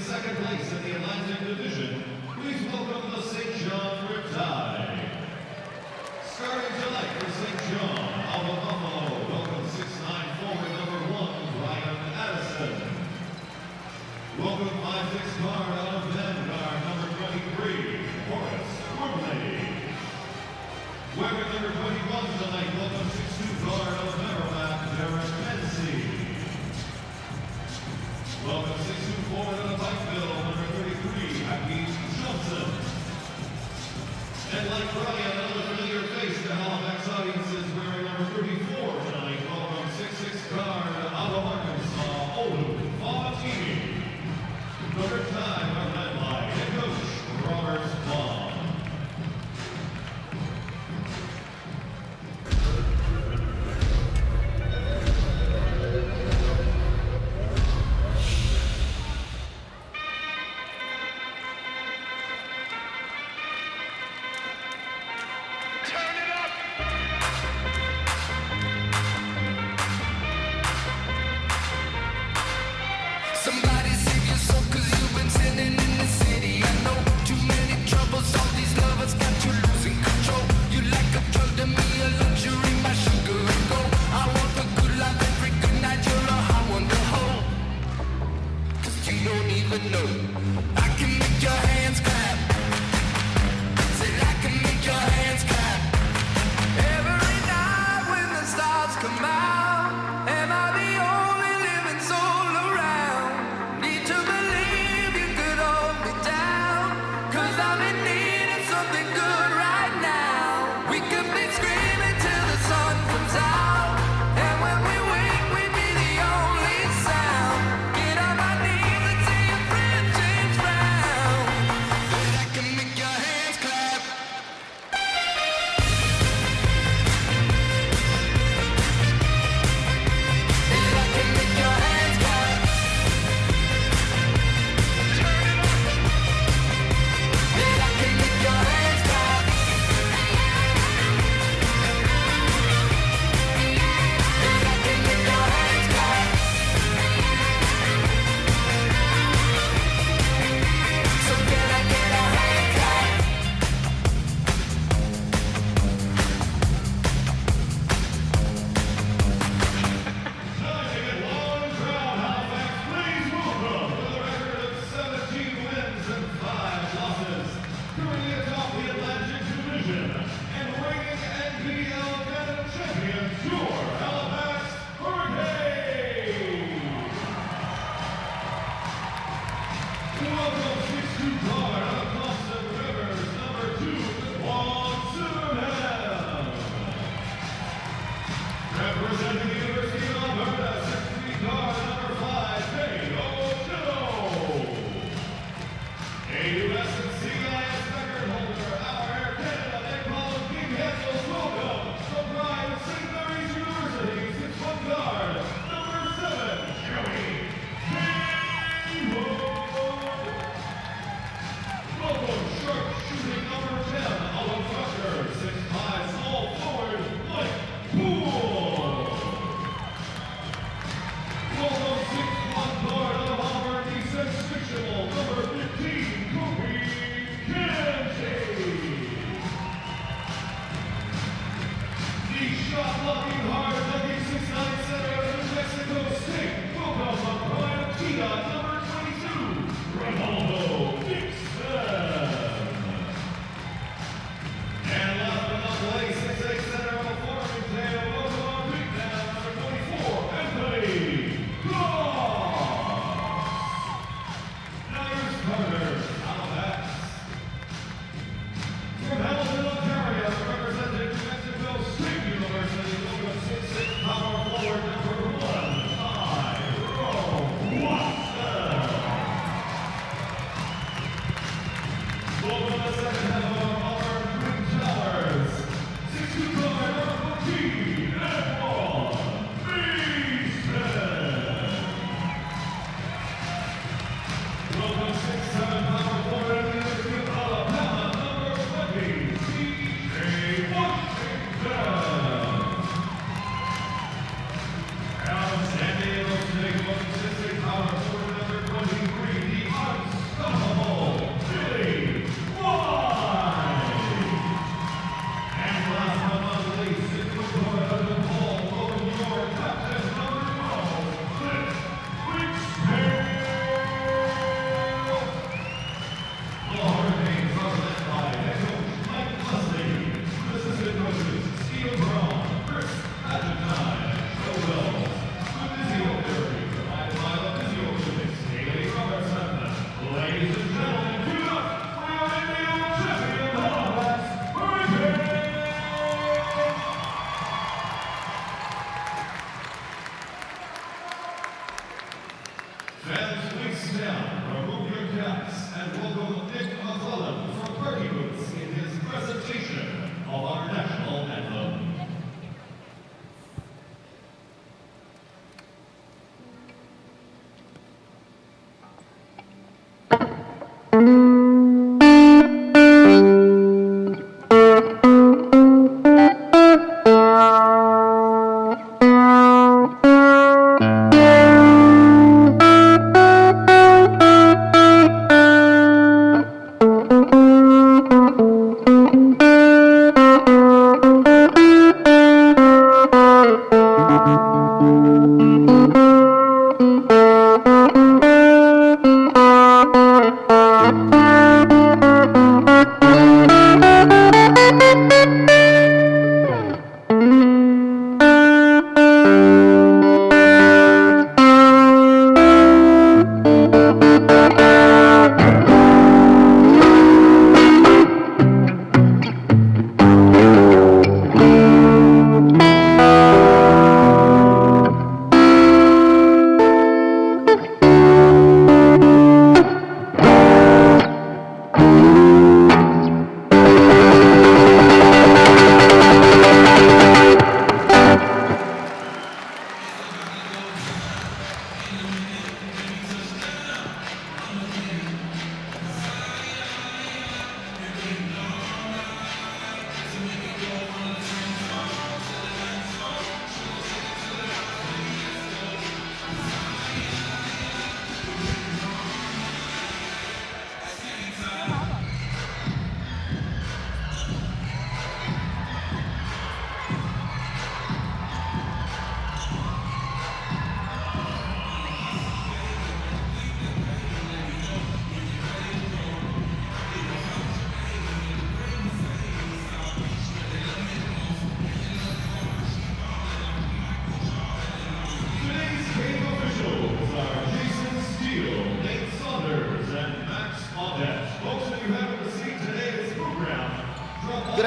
second place in the Atlantic Division, please welcome the St. John Riptide. Starting tonight for St. John, out of Buffalo, welcome 6'9" forward number 1, Ryan Addison. Welcome 5'6" guard out of Vanguard, number 23, Horace Wormley. Wearing number 21 tonight, welcome 6'2" guard out of Merrimack, Derek Mency. Welcome 6'2" forward out of Pikeville, number 33, Happy Johnson. And like Ryan, another familiar face to Halifax audiences, wearing number 34 tonight, welcome 6'6" guard out of Arkansas, Olu Favatini. The Riptide are led by head coach Robert Vaughn. Somebody save your soul, 'cause you've been sinning in the city. I know too many troubles, all these lovers got you losing control. You like a drug to me, a luxury, my sugar and gold. I want the good life every good night, you're a hot one to hold. 'Cause you don't even know I can make your hands clap. Say I can make your hands clap. Every night when the stars come out, am I the only living soul around? Need to believe you could hold me down, 'cause I'm in need of something good right now. We could be screaming till the sun comes out, and when we wake we'd be the only sound. Get on my knees and say a friend James Brown, that I can make your hands clap. That I can make your hands clap. That I can make your hands clap. That I can make your hands clap. So can I get a hand clap? Nice and long crowd, Halifax. Please welcome, with a record of 17 wins and 5 losses, currently atop the Atlantic Division and reigning NBL Canada champion, your Halifax Hurricanes. Welcome 6'2" guard out of Boston Rivers, number 2, Juan Suderman. Representing the University of Alberta, 6'3" guard number 5, Dave O'Connell. AUS and CIS record holder, our Air Canada, Nepal, and King Handles, welcome the pride of St. Mary's University, 6'1" guard number 7, Joey King. Welcome sharpshooting number 10, Alan Rucker, 6'5", small forward, Mike Poole. Welcome 6'1" guard of Auburn, the sensational number 15, Kobe Kente. The shot-blocking, hard-looking 6'9" center of New Mexico State, welcome Brian Tita, number 22, Ronaldo Dixon. And last but not least, 6'8" center of Farmington, welcome our big man, number 24, Anthony Cross. Now here's Carter Halifax. From Hamilton, Ontario, representing New Mexico State University, welcome 6'6" power forward number 1, Tyrone Watson.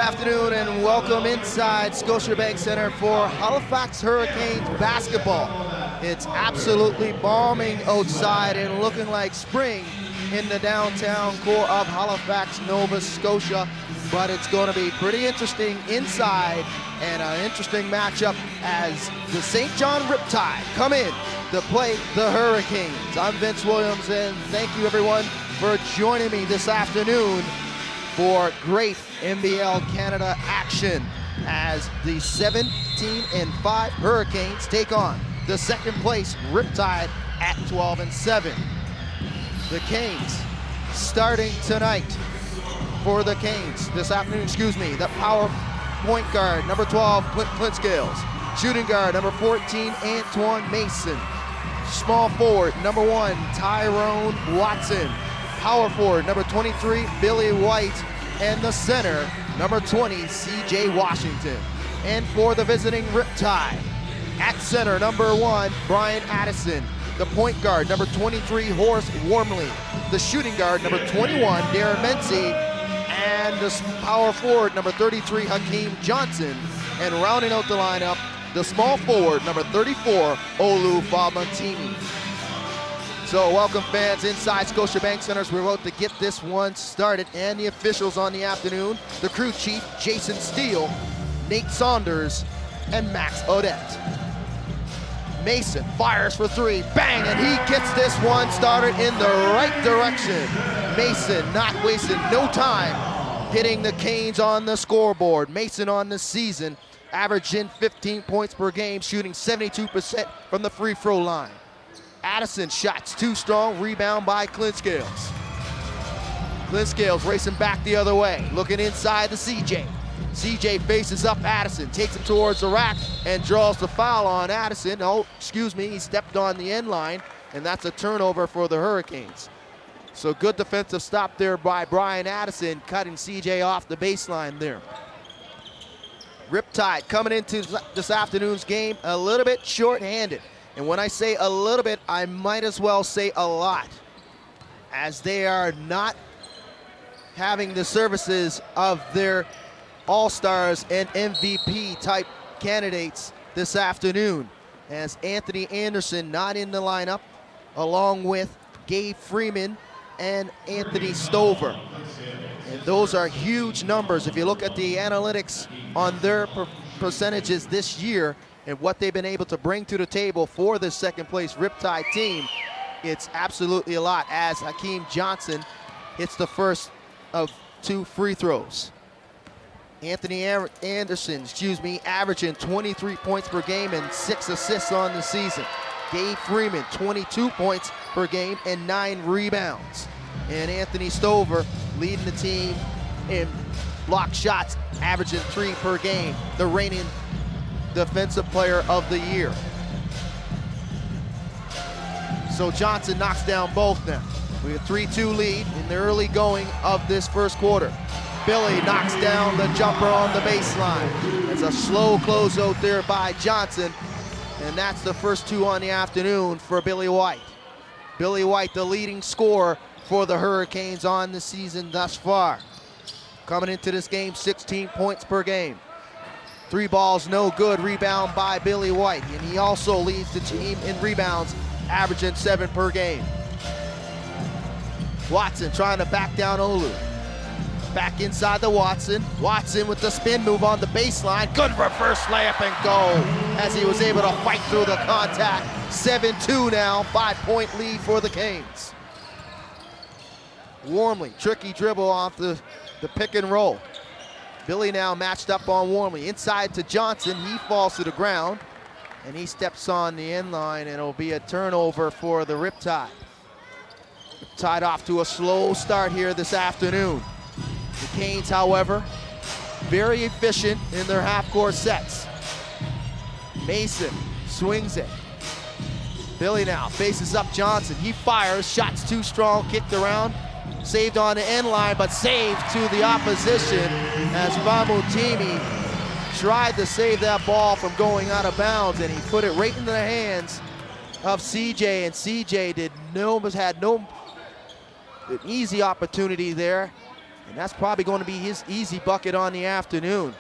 afternoon and welcome inside Scotiabank Center for Halifax Hurricanes basketball. It's absolutely balming outside and looking like spring in the downtown core of Halifax, Nova Scotia, but it's going to be pretty interesting inside and an interesting matchup as the St. John Riptide come in to play the Hurricanes. I'm Vince Williams and thank you everyone for joining me this afternoon for great NBL Canada action as the 17-5 Hurricanes take on the second place Riptide at 12-7. The Canes starting tonight for the Canes this afternoon, the power point guard, number 12, Clint Scales. Shooting guard, number 14, Antoine Mason. Small forward, number 1, Tyrone Watson. Power forward, number 23, Billy White. And the center, number 20, CJ Washington. And for the visiting Riptide, at center, number 1, Brian Addison. The point guard, number 23, Horace Wormley. The shooting guard, number 21, Darren Mency. And the power forward, number 33, Hakeem Johnson. And rounding out the lineup, the small forward, number 34, Olu Famatini. So welcome fans inside Scotiabank Centers. We're about to get this one started, and the officials on the afternoon, the crew chief, Jason Steele, Nate Saunders, and Max Odette. Mason fires for 3, bang, and he gets this one started in the right direction. Mason not wasting no time hitting the Canes on the scoreboard. Mason on the season, averaging 15 points per game, shooting 72% from the free throw line. Addison shots too strong, rebound by Clint Scales. Clint Scales racing back the other way, looking inside to CJ. CJ faces up Addison, takes him towards the rack and draws the foul on Addison. Oh, he stepped on the end line, and that's a turnover for the Hurricanes. So good defensive stop there by Brian Addison, cutting CJ off the baseline there. Riptide coming into this afternoon's game a little bit short-handed. And when I say a little bit, I might as well say a lot, as they are not having the services of their all-stars and MVP type candidates this afternoon, as Anthony Anderson not in the lineup, along with Gabe Freeman and Anthony Stover. And those are huge numbers. If you look at the analytics on their percentages this year, and what they've been able to bring to the table for this second place Riptide team, it's absolutely a lot, as Hakeem Johnson hits the first of 2 free throws. Anthony Anderson, averaging 23 points per game and 6 assists on the season. Gabe Freeman, 22 points per game and 9 rebounds. And Anthony Stover leading the team in block shots, averaging 3 per game, the reigning Defensive Player of the Year. So Johnson knocks down both now. We have a 3-2 lead in the early going of this first quarter. Billy knocks down the jumper on the baseline. It's a slow closeout there by Johnson, and that's the first 2 on the afternoon for Billy White. Billy White, the leading scorer for the Hurricanes on the season thus far. Coming into this game, 16 points per game. 3 balls, no good. Rebound by Billy White, and he also leads the team in rebounds, averaging 7 per game. Watson trying to back down Olu. Back inside the Watson. Watson with the spin move on the baseline. Good reverse layup and go, as he was able to fight through the contact. 7-2 now, 5-point lead for the Canes. Wormley, tricky dribble off the pick and roll. Billy now matched up on Wormley. Inside to Johnson, he falls to the ground, and he steps on the end line, and it'll be a turnover for the Riptide. Riptide off to a slow start here this afternoon. The Canes, however, very efficient in their half-court sets. Mason swings it. Billy now faces up Johnson. He fires, shots too strong, kicked around. Saved on the end line, but saved to the opposition as Famutimi tried to save that ball from going out of bounds, and he put it right into the hands of CJ, and CJ had no an easy opportunity there, And that's probably going to be his easy bucket on the afternoon.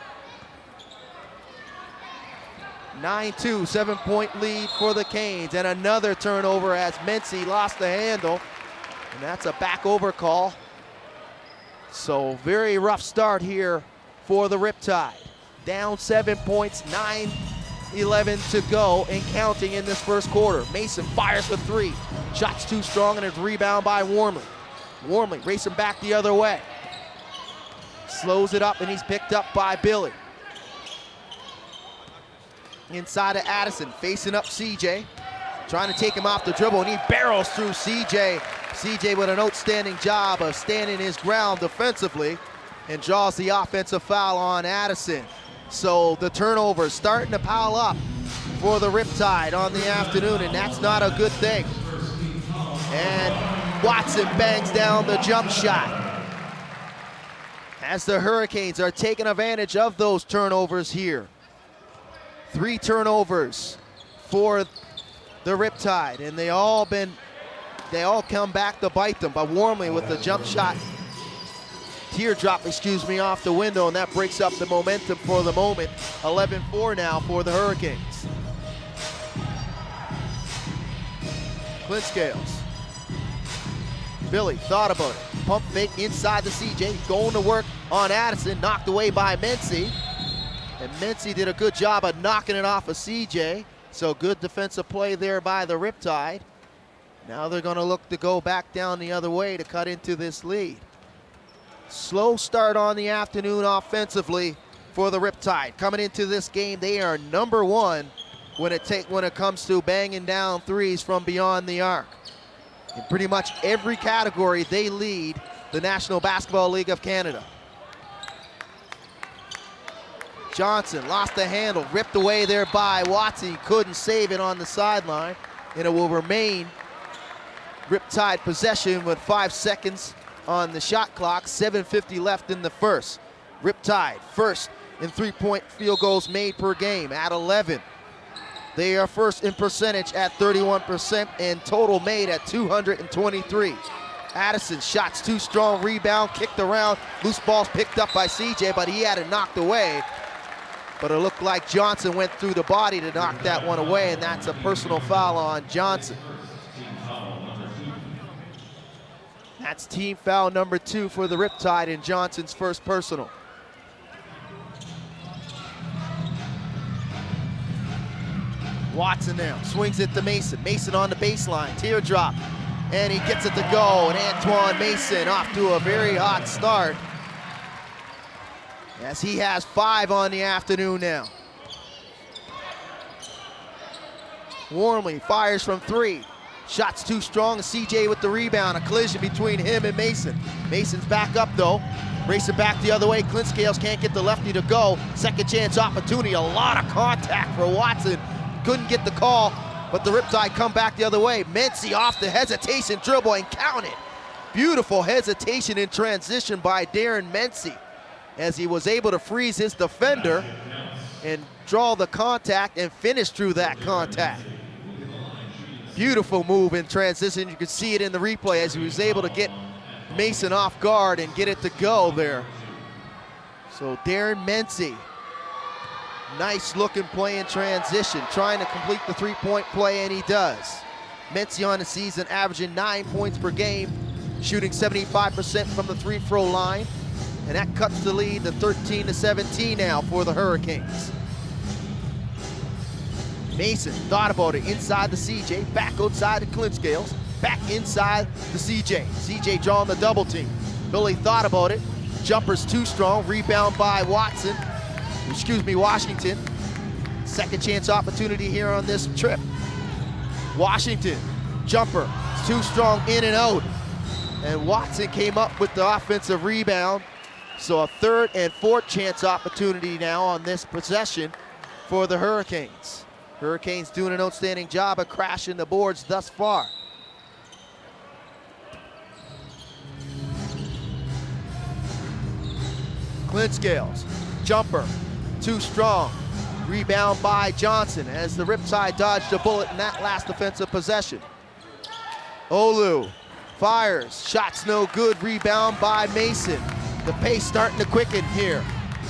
9-2, 7-point lead for the Canes, and another turnover as Mency lost the handle, and that's a back over call. So very rough start here for the Riptide. Down 7 points, 9-11 to go and counting in this first quarter. Mason fires for three. Shot's too strong and it's rebound by Wormley. Wormley racing back the other way. Slows it up and he's picked up by Billy. Inside of Addison, facing up CJ. Trying to take him off the dribble and he barrels through CJ. CJ with an outstanding job of standing his ground defensively and draws the offensive foul on Addison. So the turnovers starting to pile up for the Riptide on the afternoon, and that's not a good thing. And Watson bangs down the jump shot as the Hurricanes are taking advantage of those turnovers here. 3 turnovers for the Riptide, and they all come back to bite them. But Wormley with the jump shot, teardrop, off the window, and that breaks up the momentum for the moment. 11-4 now for the Hurricanes. Clint Scales. Billy thought about it. Pump fake inside the CJ, going to work on Addison, knocked away by Mency. And Mency did a good job of knocking it off of CJ. So good defensive play there by the Riptide. Now they're gonna look to go back down the other way to cut into this lead. Slow start on the afternoon offensively for the Riptide. Coming into this game, they are number 1 when it comes to banging down threes from beyond the arc. In pretty much every category, they lead the National Basketball League of Canada. Johnson lost the handle, ripped away there by Watson. He couldn't save it on the sideline, and it will remain Riptide possession with 5 seconds on the shot clock, 7:50 left in the first. Riptide first in 3-point field goals made per game at 11. They are first in percentage at 31% and total made at 223. Addison, shots too strong, rebound, kicked around, loose balls picked up by CJ, but he had it knocked away. But it looked like Johnson went through the body to knock that one away, and that's a personal foul on Johnson. That's team foul number 2 for the Riptide in Johnson's first personal. Watson now swings it to Mason. Mason on the baseline, teardrop, and he gets it to go. And Antoine Mason off to a very hot start, as he has 5 on the afternoon now. Wormley fires from 3. Shots too strong, CJ with the rebound. A collision between him and Mason. Mason's back up though. Racing back the other way. Clint Scales can't get the lefty to go. Second chance opportunity. A lot of contact for Watson. Couldn't get the call, but the Riptide come back the other way. Mency off the hesitation dribble and count it. Beautiful hesitation in transition by Darren Mency, as he was able to freeze his defender and draw the contact and finish through that contact. Beautiful move in transition. You could see it in the replay as he was able to get Mason off guard and get it to go there. So Darren Mency, nice looking play in transition, trying to complete the 3-point play, and he does. Mency on the season averaging 9 points per game, shooting 75% from the 3-throw line, and that cuts the lead to 13-17 now for the Hurricanes. Mason thought about it inside the CJ, back outside the Clint Scales, back inside the CJ. CJ drawing the double team. Billy thought about it. Jumper's too strong, rebound by Washington. Second chance opportunity here on this trip. Washington, jumper, too strong, in and out. And Watson came up with the offensive rebound. So a third and fourth chance opportunity now on this possession for the Hurricanes. Hurricanes doing an outstanding job of crashing the boards thus far. Clint Scales, jumper, too strong. Rebound by Johnson as the Riptide dodged a bullet in that last defensive possession. Olu fires, shots no good, rebound by Mason. The pace starting to quicken here.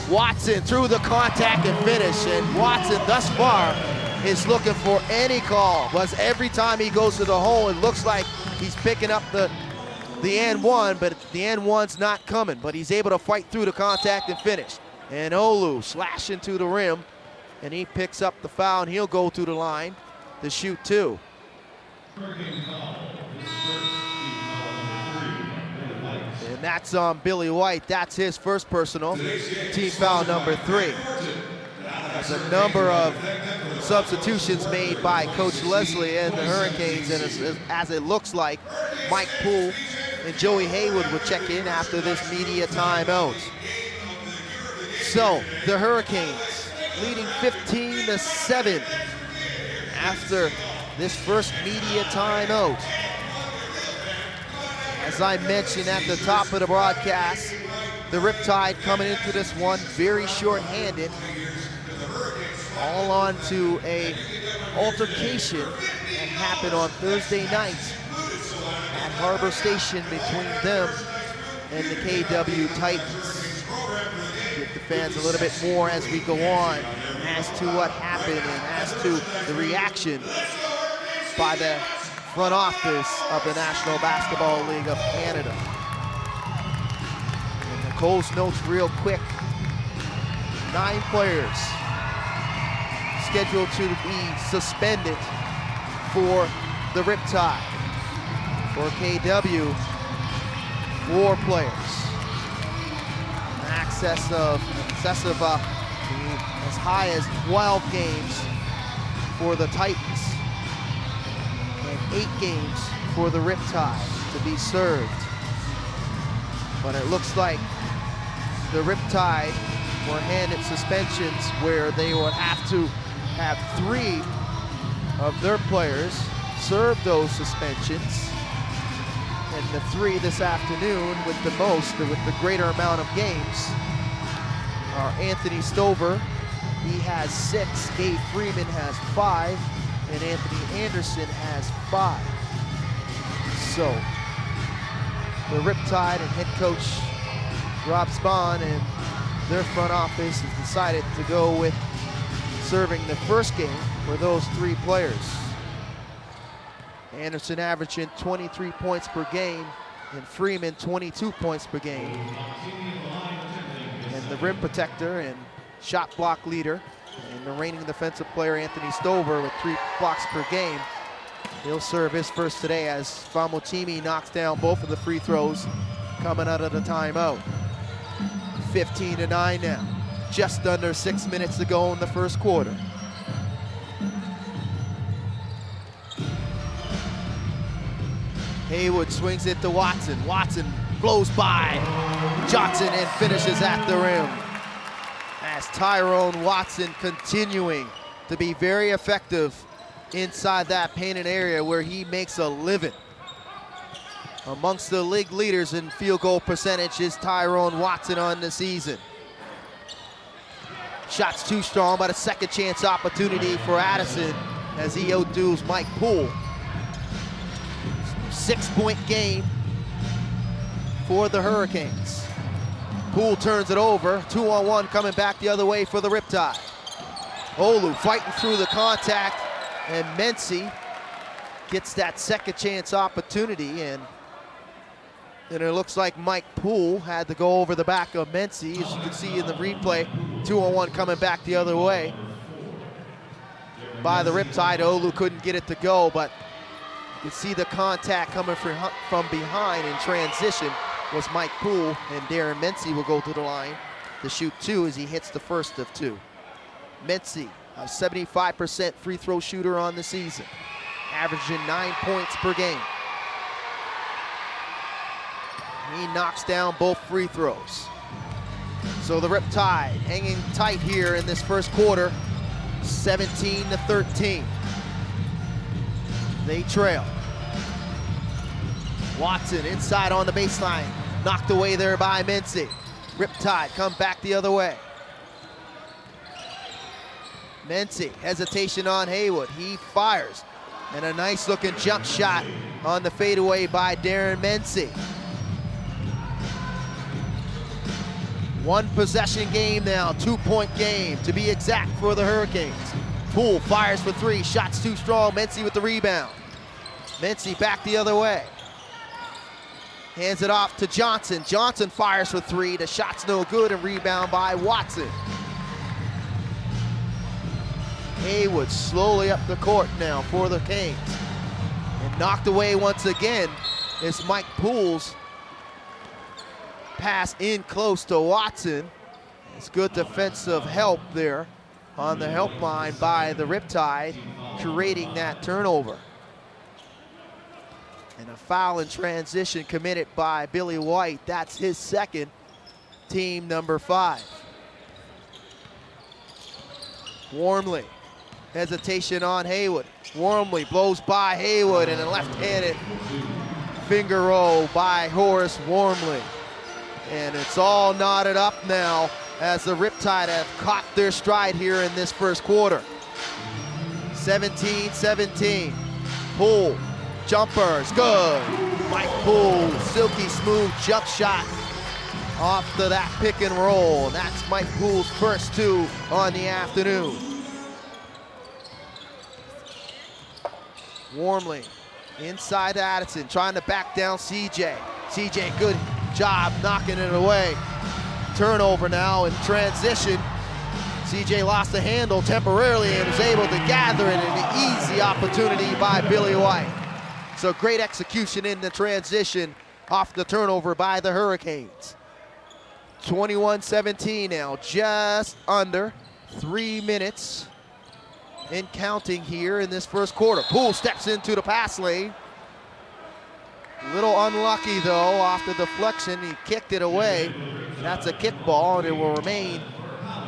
Watson through the contact and finish, and Watson thus far is looking for any call. But every time he goes to the hole, it looks like he's picking up the N1, but the N1's not coming. But he's able to fight through the contact and finish. And Olu slashing to the rim, and he picks up the foul, and he'll go to the line to shoot two. And that's on Billy White. That's his first personal. Team foul number 3. There's a number of substitutions made by Coach Leslie and the Hurricanes, and as it looks like, Mike Poole and Joey Haywood will check in after this media timeout. So the Hurricanes leading 15-7 after this first media timeout. As I mentioned at the top of the broadcast, the Riptide coming into this one very short-handed, all on to a altercation that happened on Thursday night at Harbor Station between them and the KW Titans. Give the fans a little bit more as we go on as to what happened and as to the reaction by the front office of the National Basketball League of Canada. And Nicole's notes real quick. 9 players scheduled to be suspended for the Riptide. For KW, 4 players. Excessive as high as 12 games for the Titans. And 8 games for the Riptide to be served. But it looks like the Riptide were handed suspensions where they would have to have 3 of their players serve those suspensions. And the 3 this afternoon with the most, with the greater amount of games, are Anthony Stover. He has 6, Gabe Freeman has 5, and Anthony Anderson has 5. So, the Riptide and head coach Rob Spahn and their front office has decided to go with serving the first game for those 3 players. Anderson averaging 23 points per game, and Freeman 22 points per game. And the rim protector and shot block leader and the reigning defensive player Anthony Stover with 3 blocks per game. He'll serve his first today as Famotimi knocks down both of the free throws coming out of the timeout. 15-9 now. Just under 6 minutes to go in the first quarter. Haywood swings it to Watson. Watson blows by Johnson and finishes at the rim. As Tyrone Watson continuing to be very effective inside that painted area where he makes a living. Amongst the league leaders in field goal percentage is Tyrone Watson on the season. Shots too strong, but a second chance opportunity for Addison as he outdoes Mike Poole. 6-point game for the Hurricanes. Poole turns it over, 2-on-1 coming back the other way for the Riptide. Olu fighting through the contact, and Mency gets that second chance opportunity, and it looks like Mike Poole had to go over the back of Mency. As you can see in the replay, 2-on-1 coming back the other way by the Riptide. Olu couldn't get it to go, but you can see the contact coming from behind in transition was Mike Poole, and Darren Mency will go to the line to shoot 2 as he hits the first of 2. Mency, a 75% free throw shooter on the season, averaging 9 points per game. He knocks down both free throws. So the Riptide hanging tight here in this first quarter, 17-13. They trail. Watson inside on the baseline, knocked away there by Mency. Riptide come back the other way. Mency, hesitation on Haywood, he fires. And a nice looking jump shot on the fadeaway by Darren Mency. One possession game now, 2-point game to be exact for the Hurricanes. Poole fires for three, shots too strong, Mency with the rebound. Mency back the other way. Hands it off to Johnson. Johnson fires for three, the shot's no good, and rebound by Watson. Haywood slowly up the court now for the Canes. And knocked away once again is Mike Poole's pass in close to Watson. It's good defensive help there on the help line by the Riptide, creating that turnover. And a foul in transition committed by Billy White. That's his second, team number 5. Warmly, hesitation on Haywood. Warmly blows by Haywood, and a left-handed finger roll by Horace Warmly. And it's all knotted up now as the Riptide have caught their stride here in this first quarter. 17-17. Poole, jumpers, good. Mike Poole, silky smooth jump shot off to that pick and roll. And that's Mike Poole's first 2 on the afternoon. Warmly inside to Addison, trying to back down CJ. CJ, good job knocking it away. Turnover now in transition. CJ lost the handle temporarily and was able to gather it, an easy opportunity by Billy White. So great execution in the transition off the turnover by the Hurricanes. 21-17 now, just under 3 minutes and counting here in this first quarter. Poole steps into the pass lane. A little unlucky though, off the deflection, he kicked it away. That's a kickball, and it will remain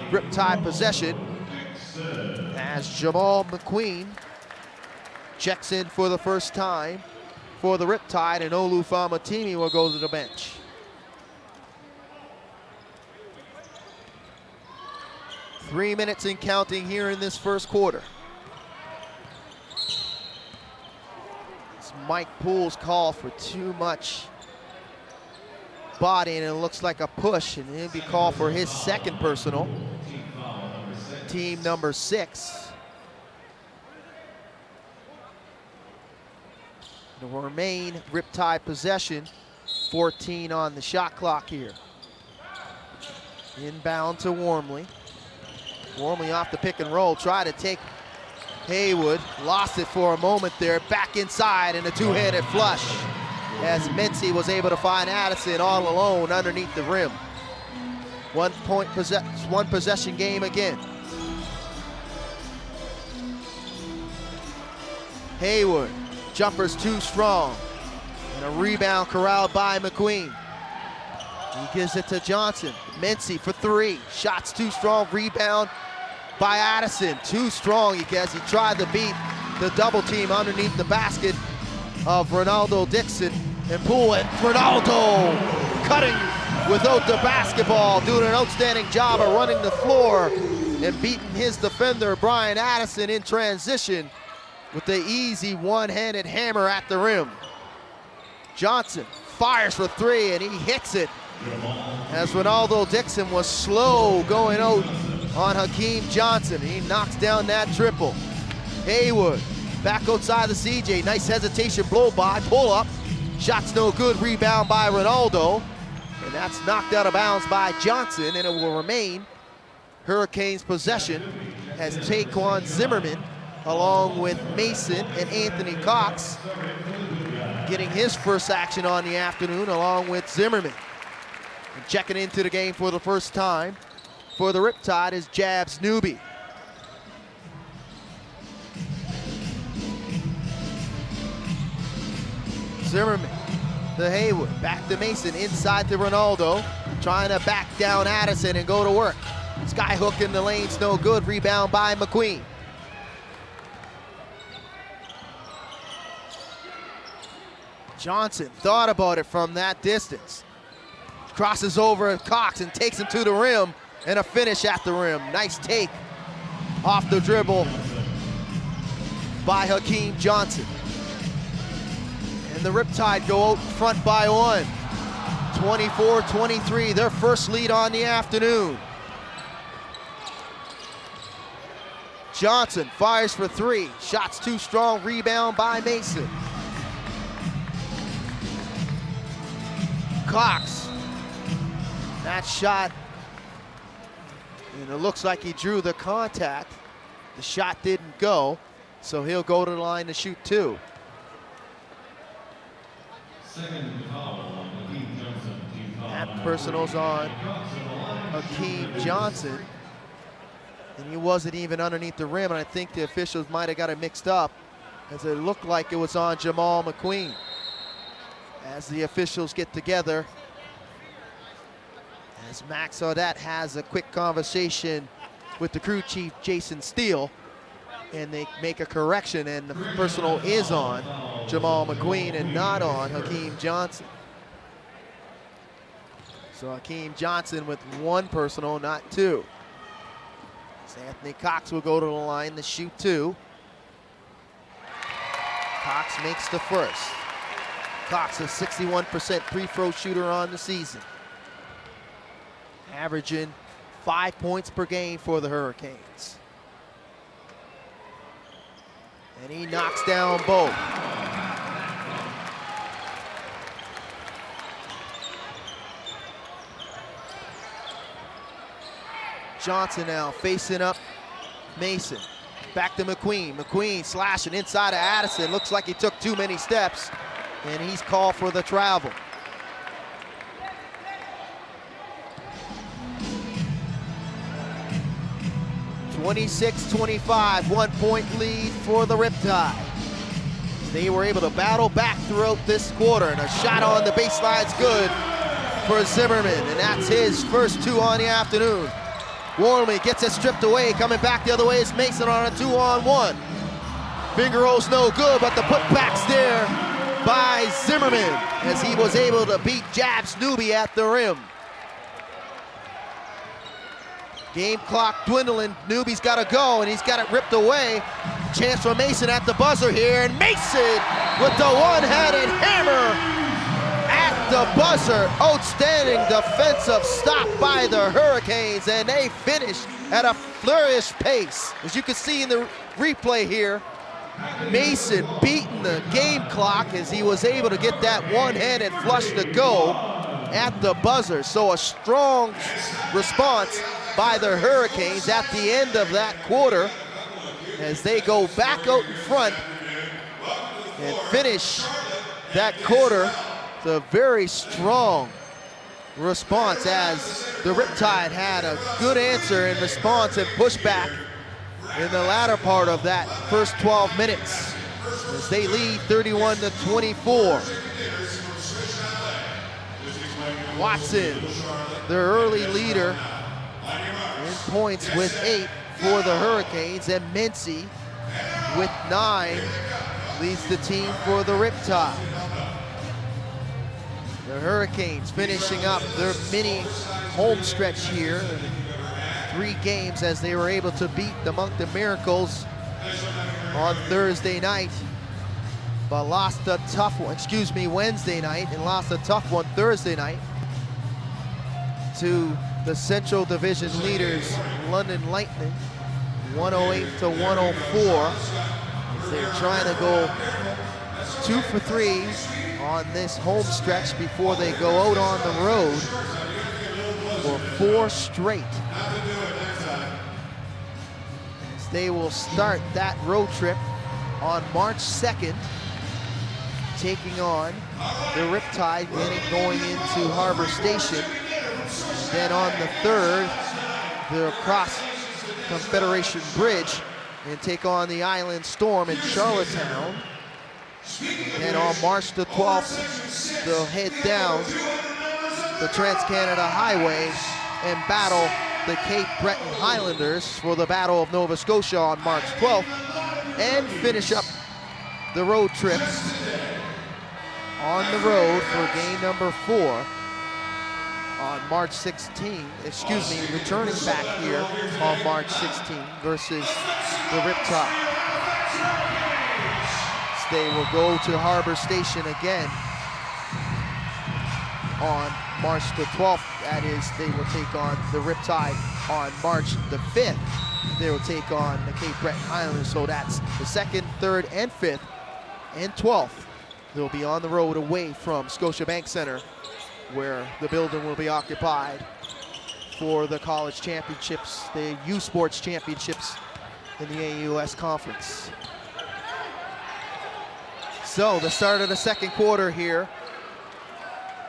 Riptide possession as Jamal McQueen checks in for the first time for the Riptide, and Olu Famatimi will go to the bench. Three minutes and counting here in this first quarter. It's Mike Poole's call for too much body, and it looks like a push, and it'll be called for his second personal. Team number 6. It will remain Riptide possession, 14 on the shot clock here. Inbound to Warmly. Warmly off the pick and roll, try to take Haywood, lost it for a moment there, back inside, and a two-handed flush as Mency was able to find Addison all alone underneath the rim. One possession game again. Haywood, jumper's too strong, and a rebound corralled by McQueen. He gives it to Johnson. Mency for three, shots too strong, rebound by Addison, too strong as he tried to beat the double team underneath the basket of Ronaldo Dixon. And Poole, and Ronaldo cutting without the basketball, doing an outstanding job of running the floor and beating his defender, Brian Addison, in transition with the easy one-handed hammer at the rim. Johnson fires for three, and he hits it as Ronaldo Dixon was slow going out on Hakeem Johnson. He knocks down that triple. Haywood back outside the CJ, nice hesitation blow by, pull up, shot's no good, rebound by Ronaldo, and that's knocked out of bounds by Johnson, and it will remain Hurricanes possession as Taquan Zimmerman, along with Mason and Anthony Cox, getting his first action on the afternoon along with Zimmerman. And checking into the game for the first time for the Riptide is Jabs Newby. Zimmerman to Haywood, back to Mason, inside to Ronaldo, trying to back down Addison and go to work. Skyhook in the lane's no good, rebound by McQueen. Johnson thought about it from that distance. Crosses over Cox and takes him to the rim, and a finish at the rim. Nice take off the dribble by Hakeem Johnson. And the Riptide go out front by one. 24-23, their first lead on the afternoon. Johnson fires for three. Shot's too strong, rebound by Mason. Cox. That shot, and it looks like he drew the contact. The shot didn't go, so he'll go to the line to shoot two. Second foul on Hakeem Johnson. Team foul That number personal's 3. on Cox at the line. Hakeem Johnson, and he wasn't even underneath the rim, and I think the officials might have got it mixed up, as it looked like it was on Jamal McQueen. As the officials get together, as Max Audette has a quick conversation with the crew chief, Jason Steele, and they make a correction, and the personal is on Jamal McQueen and not on Hakeem Johnson. So Hakeem Johnson with one personal, not two. So Anthony Cox will go to the line to shoot two. Cox makes the first. Cox, a 61% free-throw shooter on the season, averaging 5 points per game for the Hurricanes. And he knocks down both. Johnson now facing up Mason. Back to McQueen. McQueen slashing inside of Addison. Looks like he took too many steps, and he's called for the travel. (26-25), 1 point lead for the Riptide. They were able to battle back throughout this quarter, and a shot on the baseline's good for Zimmerman, and that's his first two on the afternoon. Worley gets it stripped away. Coming back the other way is Mason on a 2-on-1. Finger rolls no good, but the putback's there by Zimmerman, as he was able to beat Jabs Newby at the rim. Game clock dwindling. Newby's got to go, and he's got it ripped away. Chance for Mason at the buzzer here, and Mason with the one-handed hammer at the buzzer. Outstanding defensive stop by the Hurricanes, and they finish at a flourish pace. As you can see in the replay here, Mason beating the game clock as he was able to get that one-handed flush to go at the buzzer. So a strong response by the Hurricanes at the end of that quarter, as they go back out in front and finish that quarter. It's a very strong response, as the Riptide had a good answer in response and pushback in the latter part of that first 12 minutes, as they lead 31-24. Watson, their early leader in points with 8 for the Hurricanes, and Mincy with 9 leads the team for the Riptide. The Hurricanes finishing up their mini home stretch here. 3 games, as they were able to beat the Moncton Miracles on Thursday night, but lost a tough one, Wednesday night, and lost a tough one Thursday night to the Central Division leaders, London Lightning, 108-104. As they're trying to go 2 for 3 on this home stretch before they go out on the road for 4 straight. As they will start that road trip on March 2nd, taking on the Riptide, going into Harbor Station. Then on the 3rd, they'll cross Confederation Bridge and take on the Island Storm in Charlottetown. And on March the 12th, they'll head down the Trans-Canada Highway and battle the Cape Breton Highlanders for the Battle of Nova Scotia on March 12th, and finish up the road trip on the road for game number 4 on March 16, returning back here on March 16 versus the Riptide. They will go to Harbor Station again on March the 12th. That is, they will take on the Riptide on March the 5th. They will take on the Cape Breton Highlanders, so that's the 2nd, 3rd, and 5th, and 12th. They'll be on the road away from Scotiabank Center, where the building will be occupied for the college championships, the U Sports championships in the AUS Conference. So the start of the second quarter here,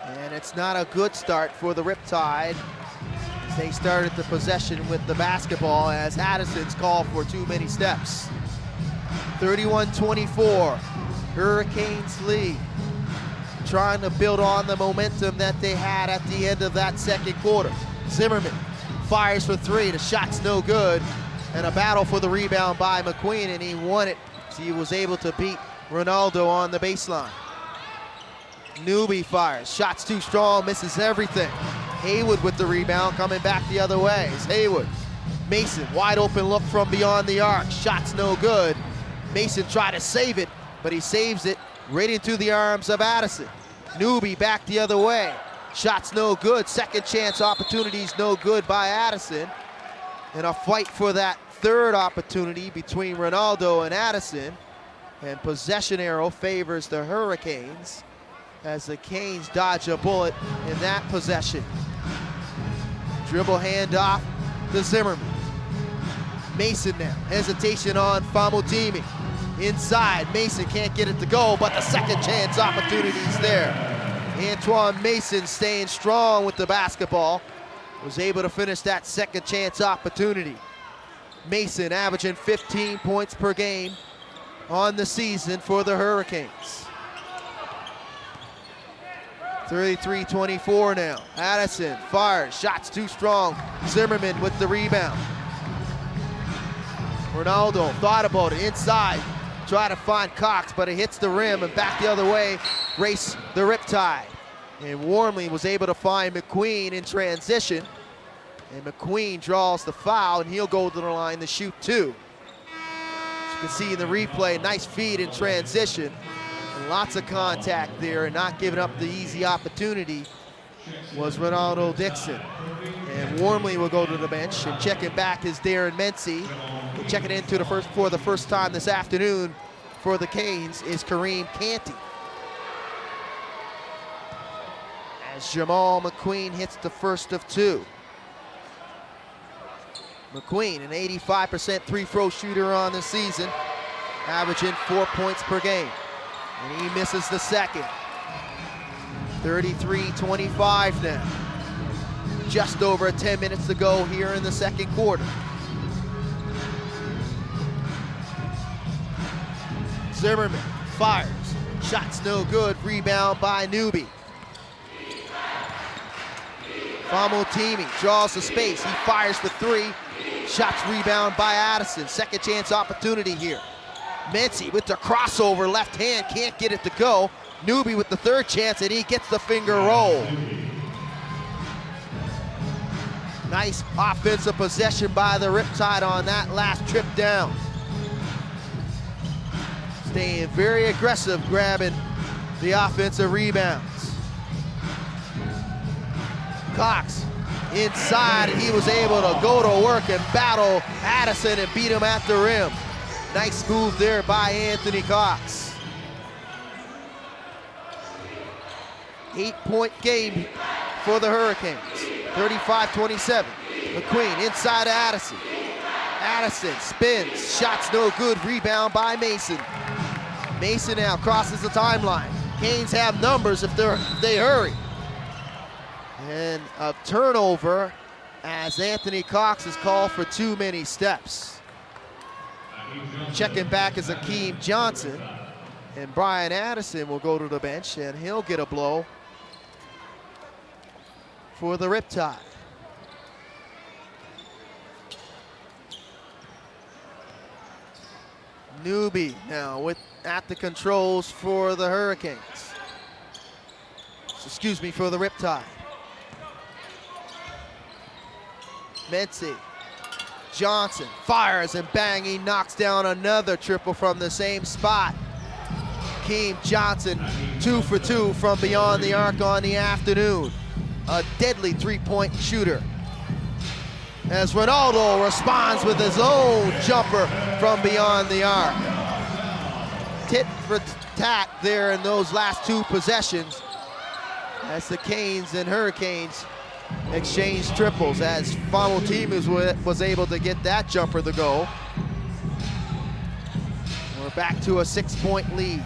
and it's not a good start for the Riptide. They started the possession with the basketball as Addison's called for too many steps. 31-24, Hurricanes lead. Trying to build on the momentum that they had at the end of that second quarter. Zimmerman fires for three, the shot's no good, and a battle for the rebound by McQueen, and he won it. So he was able to beat Ronaldo on the baseline. Newby fires, shot's too strong, misses everything. Haywood with the rebound, coming back the other way. It's Haywood. Mason, wide open look from beyond the arc, shot's no good. Mason tried to save it, but he saves it right into the arms of Addison. Newby back the other way. Shot's no good. Second chance opportunities no good by Addison. And a fight for that third opportunity between Ronaldo and Addison. And possession arrow favors the Hurricanes as the Canes dodge a bullet in that possession. Dribble handoff to Zimmerman. Mason now. Hesitation on Famutimi. Inside, Mason can't get it to go, but the second chance opportunity's there. Antoine Mason staying strong with the basketball. Was able to finish that second chance opportunity. Mason averaging 15 points per game on the season for the Hurricanes. 33-24 now. Addison fires, shot's too strong. Zimmerman with the rebound. Ronaldo thought about it, inside. Try to find Cox, but it hits the rim and back the other way, race the Riptide. And Wormley was able to find McQueen in transition. And McQueen draws the foul, and he'll go to the line to shoot two. As you can see in the replay, nice feed in transition. And lots of contact there, and not giving up the easy opportunity was Ronaldo Dixon. And Wormley will go to the bench, and checking back is Darren Mency. And checking into for the first time this afternoon for the Canes is Kareem Canty. As Jamal McQueen hits the first of two. McQueen, an 85% three-throw shooter on the season, averaging 4 points per game. And he misses the second. 33-25 now. Just over 10 minutes to go here in the second quarter. Zimmerman fires, shot's no good, rebound by Newby. Famutimi draws the space, he fires for three, shots rebound by Addison. Second chance opportunity here. Mency with the crossover, left hand, can't get it to go. Newby with the third chance, and he gets the finger roll. Nice offensive possession by the Riptide on that last trip down. Staying very aggressive, grabbing the offensive rebounds. Cox inside, and he was able to go to work and battle Addison and beat him at the rim. Nice move there by Anthony Cox. 8-point game for the Hurricanes. 35-27. McQueen inside to Addison. Addison spins, shots no good, rebound by Mason. Mason now crosses the timeline. Canes have numbers if they hurry. And a turnover as Anthony Cox is called for too many steps. Checking back is Akeem Johnson, and Brian Addison will go to the bench, and he'll get a blow for the Riptide. Newby now at the controls for the Hurricanes. Excuse me, for the Riptide. Mency. Johnson fires and bang, he knocks down another triple from the same spot. Hakeem Johnson, 2 for 2 from beyond the arc on the afternoon. A deadly three-point shooter. As Ronaldo responds with his own jumper from beyond the arc. Tit for tat there in those last two possessions as the Canes and Hurricanes exchange triples, as Famutimus was able to get that jumper to go. We're back to a 6-point lead.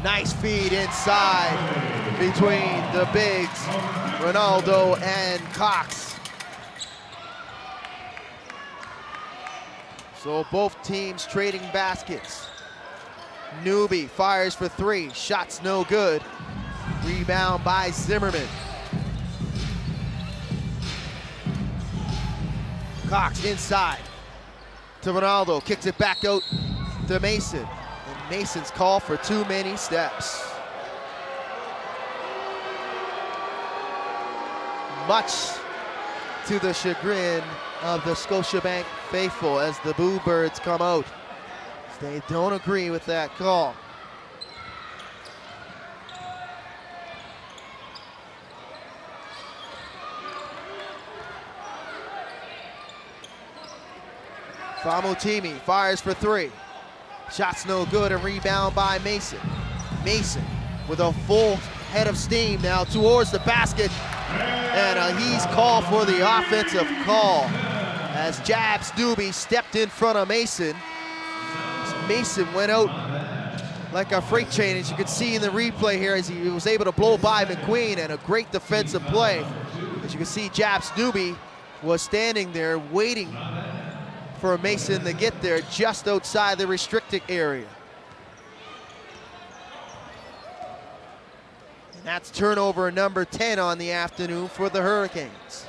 Nice feed inside between the bigs, Ronaldo and Cox. So both teams trading baskets. Newby fires for 3, shots no good. Rebound by Zimmerman. Cox inside to Ronaldo, kicks it back out to Mason. And Mason's called for too many steps. Much to the chagrin of the Scotiabank faithful as the Boo Birds come out. They don't agree with that call. Famutimi fires for 3. Shots no good, and rebound by Mason. Mason with a full head of steam now towards the basket. And he's called for the offensive call as Jabs Newby stepped in front of Mason. Mason went out like a freight train, as you can see in the replay here, as he was able to blow by McQueen, and a great defensive play. As you can see, Jabs Newby was standing there waiting for Mason to get there just outside the restricted area. And that's turnover number 10 on the afternoon for the Hurricanes.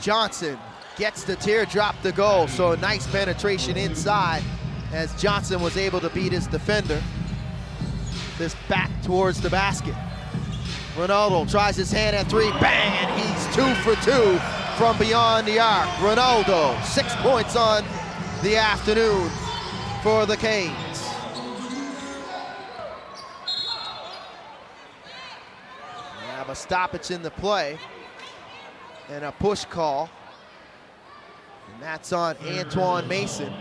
Johnson gets the teardrop to go, so a nice penetration inside as Johnson was able to beat his defender. This back towards the basket. Ronaldo tries his hand at 3, bang, and he's 2 for 2 from beyond the arc. Ronaldo, 6 points on the afternoon for the Canes. We have a stoppage in the play and a push call, and that's on Antoine Mason.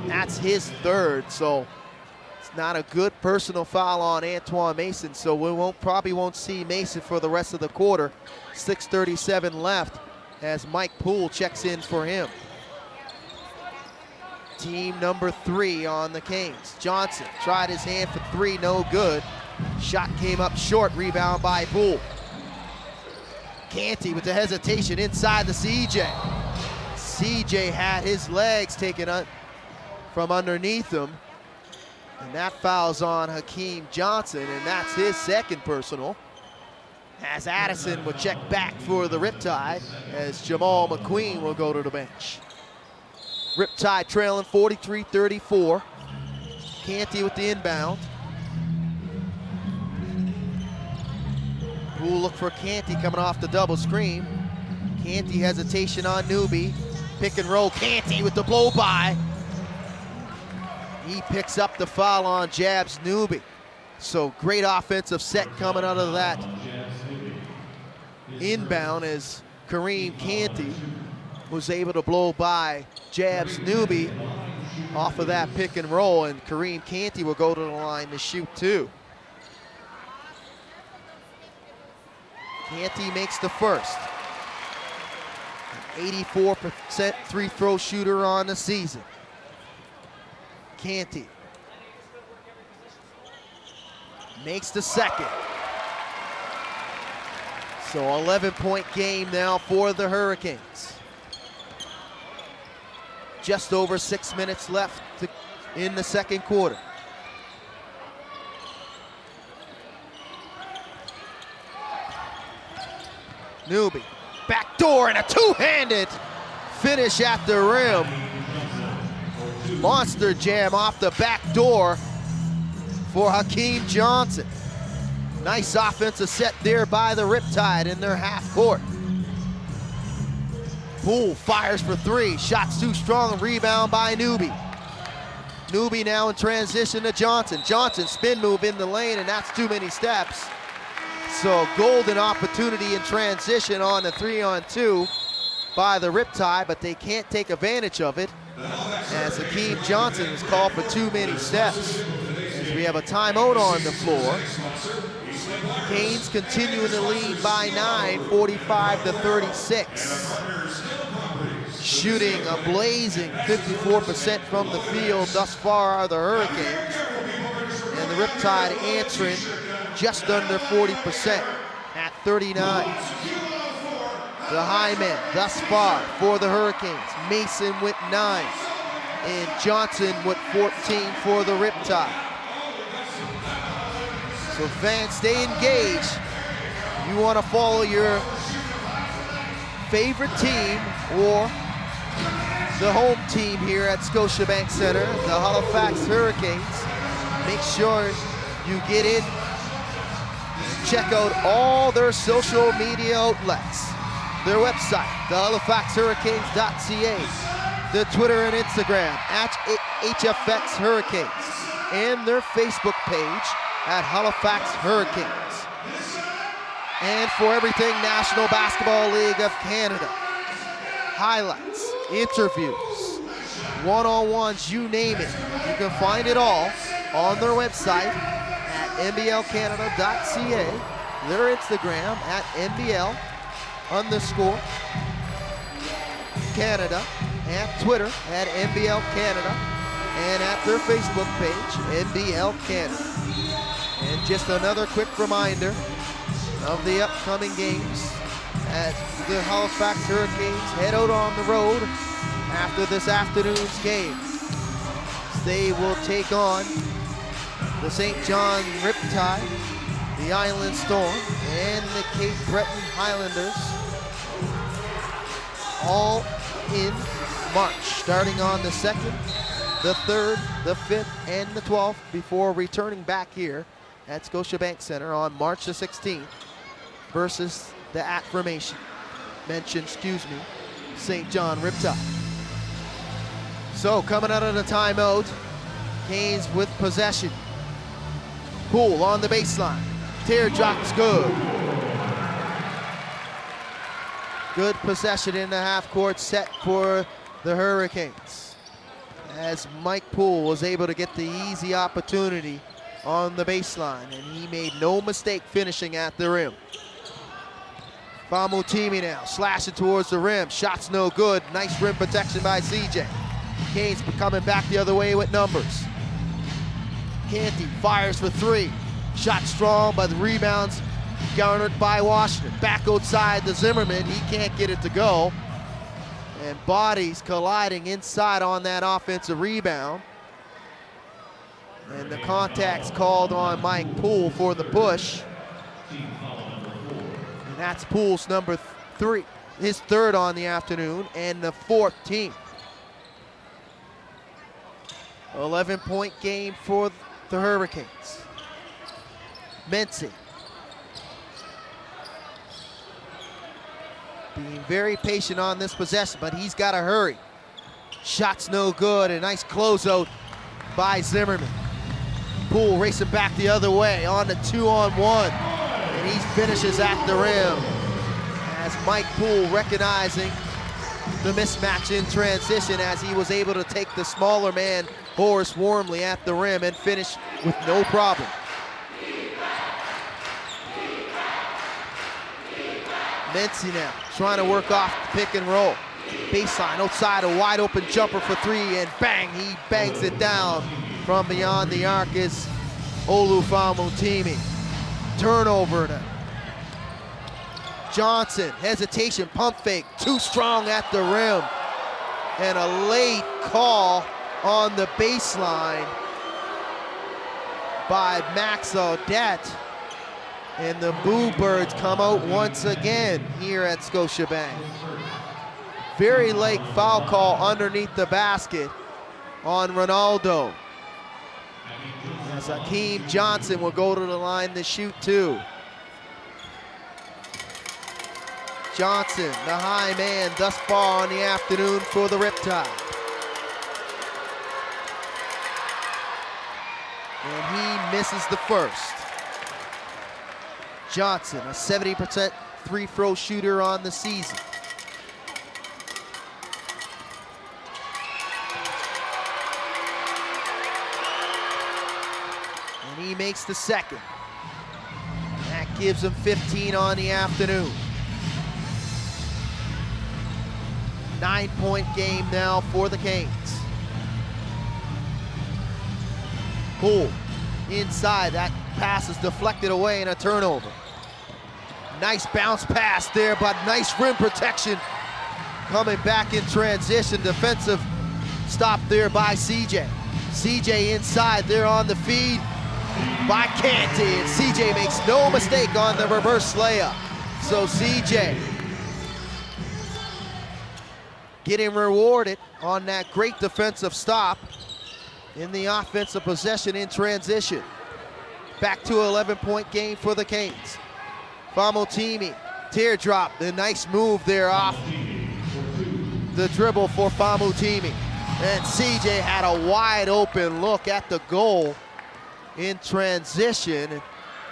That's his 3rd, so it's not a good personal foul on Antoine Mason, so we probably won't see Mason for the rest of the quarter. 6:37 left as Mike Poole checks in for him. Team number 3 on the Canes. Johnson tried his hand for 3, no good. Shot came up short, rebound by Poole. Canty with the hesitation inside the CJ. CJ had his legs taken from underneath him, and that foul's on Hakeem Johnson, and that's his 2nd personal. As Addison will check back for the Riptide, as Jamal McQueen will go to the bench. Riptide trailing 43-34. Canty with the inbound. Poole look for Canty coming off the double screen. Canty hesitation on Newby. Pick and roll, Canty with the blow by. He picks up the foul on Jabs Newby. So great offensive set coming out of that inbound as Kareem Canty was able to blow by Jabs Newby off of that pick and roll, and Kareem Canty will go to the line to shoot 2. Canty makes the first. An 84% free throw shooter on the season. Canty makes the second. So 11-point game now for the Hurricanes. Just over 6 minutes left in the second quarter. Newby, back door, and a two-handed finish at the rim. Monster jam off the back door for Hakeem Johnson. Nice offensive set there by the Riptide in their half court. Poole fires for three. Shot's too strong. Rebound by Newby. Newby now in transition to Johnson. Johnson spin move in the lane, and that's too many steps. So golden opportunity in transition on the 3-on-2 by the Riptide, but they can't take advantage of it as Hakeem Johnson is called for too many steps. As we have a timeout on the floor. Canes continuing to lead by 9, 45-36. Shooting a blazing 54% from the field thus far are the Hurricanes. And the Riptide answering just under 40% at 39. The high men thus far for the Hurricanes. Mason with 9 and Johnson with 14 for the Riptide. So fans, stay engaged. You want to follow your favorite team or the home team here at Scotiabank Center, the Halifax Hurricanes. Make sure you get in and check out all their social media outlets. Their website, thehalifaxhurricanes.ca, the Twitter and Instagram at HFX Hurricanes, and their Facebook page at Halifax Hurricanes. And for everything National Basketball League of Canada, highlights, interviews, one-on-ones, you name it. You can find it all on their website at nblcanada.ca, their Instagram at NBL_Canada, at Twitter at NBL Canada, and at their Facebook page, NBL Canada. And just another quick reminder of the upcoming games as the Halifax Hurricanes head out on the road after this afternoon's game. They will take on the St. John Riptide, the Island Storm, and the Cape Breton Highlanders, all in March, starting on the 2nd, the 3rd, the 5th, and the 12th, before returning back here at Scotiabank Center on March the 16th versus the mentioned, St. John Riptide. So coming out of the timeout, Canes with possession. Poole on the baseline. Teardrop's good. Good possession in the half court set for the Hurricanes, as Mike Poole was able to get the easy opportunity on the baseline, and he made no mistake finishing at the rim. Famutimi now, slashing towards the rim. Shot's no good. Nice rim protection by CJ. Canes coming back the other way with numbers. Canty fires for three. Shot strong, but the rebounds garnered by Washington. Back outside the Zimmerman. He can't get it to go. And bodies colliding inside on that offensive rebound. And the contact's called on Mike Poole for the push. And that's Poole's number 3, his 3rd on the afternoon, and the 4th team. 11-point game for the Hurricanes. Mency being very patient on this possession, but he's got to hurry. Shot's no good. A nice closeout by Zimmerman. Poole racing back the other way on the 2-on-1, and he finishes at the rim as Mike Poole recognizing the mismatch in transition, as he was able to take the smaller man Horace Wormley at the rim and finish with no problem. Mency now trying to work off the pick and roll. Baseline outside, a wide open jumper for 3, and bang, he bangs it down from beyond the arc is Olu Famutimi. Turnover now. Johnson, hesitation, pump fake, too strong at the rim. And a late call on the baseline by Max Audette. And the Boo Birds come out once again here at Scotiabank. Very late foul call underneath the basket on Ronaldo, as Hakeem Johnson will go to the line to shoot 2. Johnson, the high man thus far on the afternoon for the Riptide. And he misses the first. Johnson, a 70% free throw shooter on the season. And he makes the second. That gives him 15 on the afternoon. 9-point game now for the Canes. Poole inside, that pass is deflected away and a turnover. Nice bounce pass there, but nice rim protection coming back in transition. Defensive stop there by CJ. CJ inside there on the feed by Canty, and CJ makes no mistake on the reverse layup. So CJ getting rewarded on that great defensive stop in the offensive possession in transition. Back to an 11-point game for the Canes. Famotimi, teardrop, the nice move there off the dribble for Famotimi. And CJ had a wide open look at the goal in transition.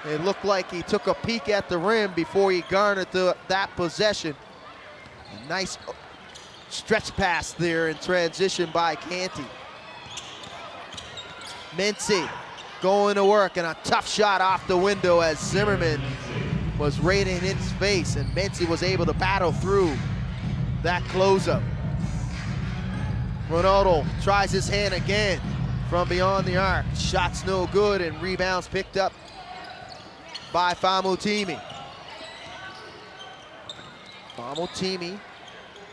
It looked like he took a peek at the rim before he garnered that possession. A nice stretch pass there in transition by Canty. Mincy going to work, and a tough shot off the window as Zimmerman was right in his face, and Mincy was able to battle through that close-up. Ronaldo tries his hand again from beyond the arc. Shot's no good, and rebounds picked up by Famotimi. Famotimi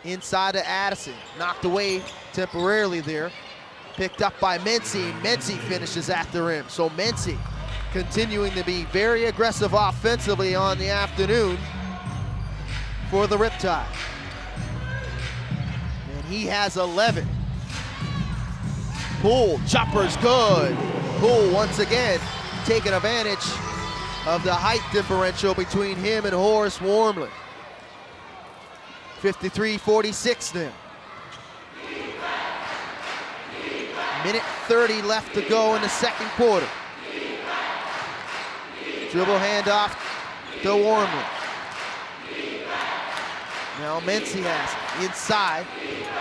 inside to Addison, knocked away temporarily there. Picked up by Mincy. Mincy finishes at the rim. So Mincy continuing to be very aggressive offensively on the afternoon for the Riptide. And he has 11. Poole, jumper's good. Poole once again taking advantage of the height differential between him and Horace Wormley. 53-46 now. Minute 30 left to go in the second quarter. Dribble handoff to Wormley. Now Mincy has it inside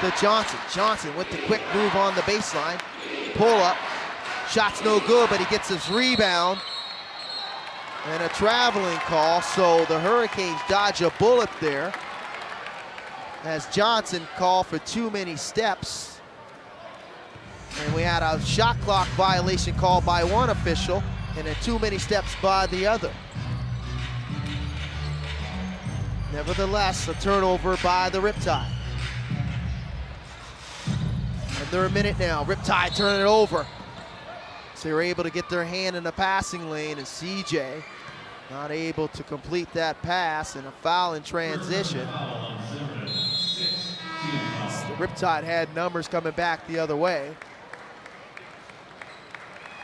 to Johnson. Johnson with the quick move on the baseline. Pull up. Shot's no good, but he gets his rebound. And a traveling call, so the Hurricanes dodge a bullet there as Johnson called for too many steps. And we had a shot clock violation called by one official and then too many steps by the other. Nevertheless, a turnover by the Riptide. Under a minute now, Riptide turning it over. So they were able to get their hand in the passing lane, and CJ not able to complete that pass, and a foul in transition. The Riptide had numbers coming back the other way.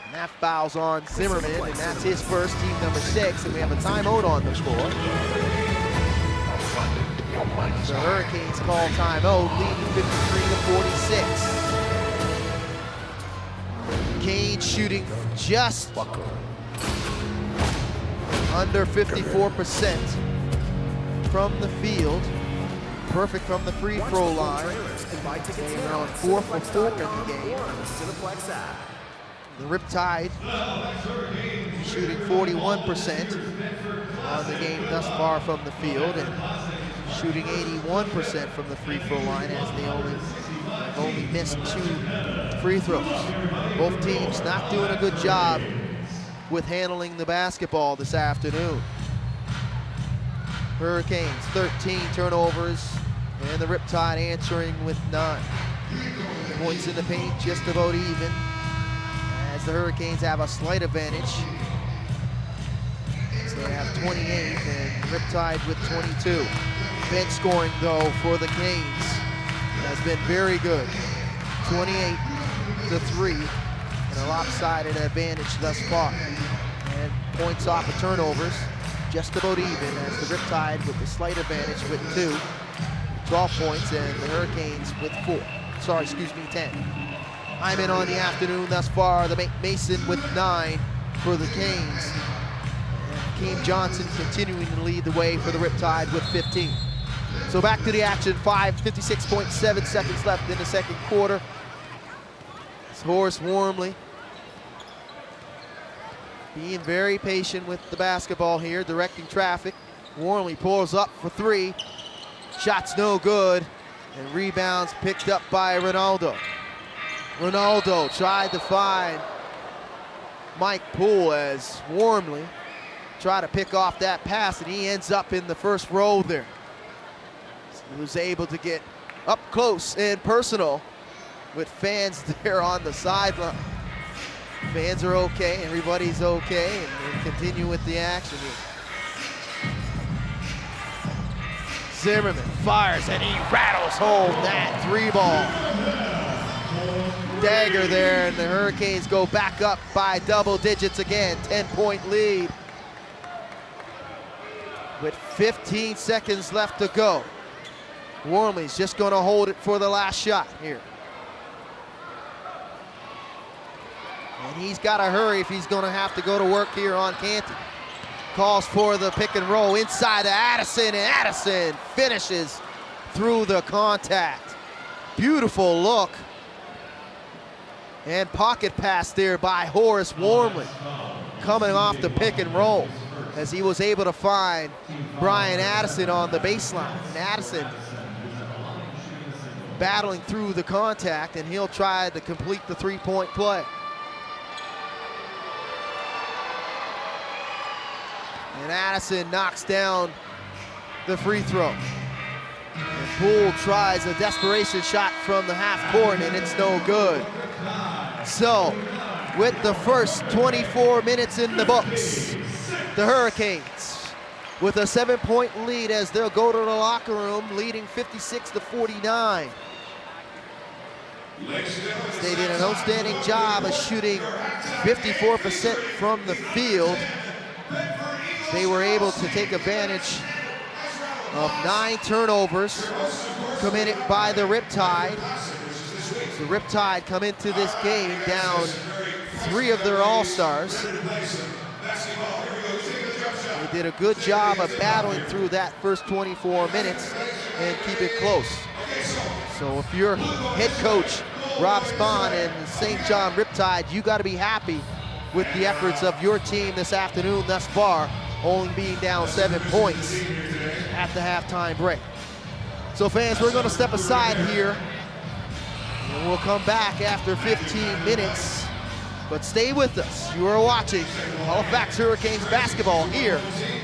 And that foul's on Zimmerman, and that's his first, team number 6, and we have a timeout on the floor. The Hurricanes call timeout, leading 53-46. Canes shooting just under 54% from the field. Perfect from the free throw line. They are on 4 for 4 in the game. The Riptide shooting 41% on the game thus far from the field, and shooting 81% from the free throw line as they only missed 2 free throws. Both teams not doing a good job with handling the basketball this afternoon. Hurricanes 13 turnovers, and the Riptide answering with 9. Points in the paint just about even, as the Hurricanes have a slight advantage. So they have 28 and Riptide with 22. Bench scoring though for the Canes has been very good. 28-3, and a lopsided advantage thus far. And points off of turnovers. just about even as the Riptide with the slight advantage with 2, 12 points, and the Hurricanes with 10. I'm in on the afternoon thus far. The Mason with 9 for the Canes. Hakeem Johnson continuing to lead the way for the Riptide with 15. So back to the action, 56.7 seconds left in the second quarter. It's Horace Wormley being very patient with the basketball here, directing traffic. Wormley pulls up for 3. Shot's no good, and rebounds picked up by Ronaldo. Ronaldo tried to find Mike Poole as Wormley tried to pick off that pass, and he ends up in the first row there. So he was able to get up close and personal with fans there on the sideline. Fans are okay, everybody's okay, and they continue with the action here. Zimmerman fires and he rattles home that 3-ball. Dagger there, and the Hurricanes go back up by double digits again, 10-point lead. With 15 seconds left to go. Wormley's just gonna hold it for the last shot here. And he's gotta hurry if he's gonna have to go to work here on Canty. Calls for the pick and roll inside to Addison, and Addison finishes through the contact. Beautiful look. And pocket pass there by Horace Wormley, coming off the pick and roll as he was able to find Brian Addison on the baseline. And Addison battling through the contact, and he'll try to complete the 3-point play. And Addison knocks down the free throw. And Poole tries a desperation shot from the half court, and it's no good. So, with the first 24 minutes in the books, the Hurricanes with a 7-point lead as they'll go to the locker room, leading 56-49. They did an outstanding job of shooting 54% from the field. They were able to take advantage of 9 turnovers committed by the Riptide. The Riptide come into this game down 3 of their all-stars. They did a good job of battling through that first 24 minutes and keep it close. So if you're head coach Rob Spahn and the St. John Riptide, you got to be happy with the efforts of your team this afternoon thus far, only being down 7 points at the halftime break. So fans, we're going to step aside here, and we'll come back after 15 minutes. But stay with us. You are watching Halifax Hurricanes basketball here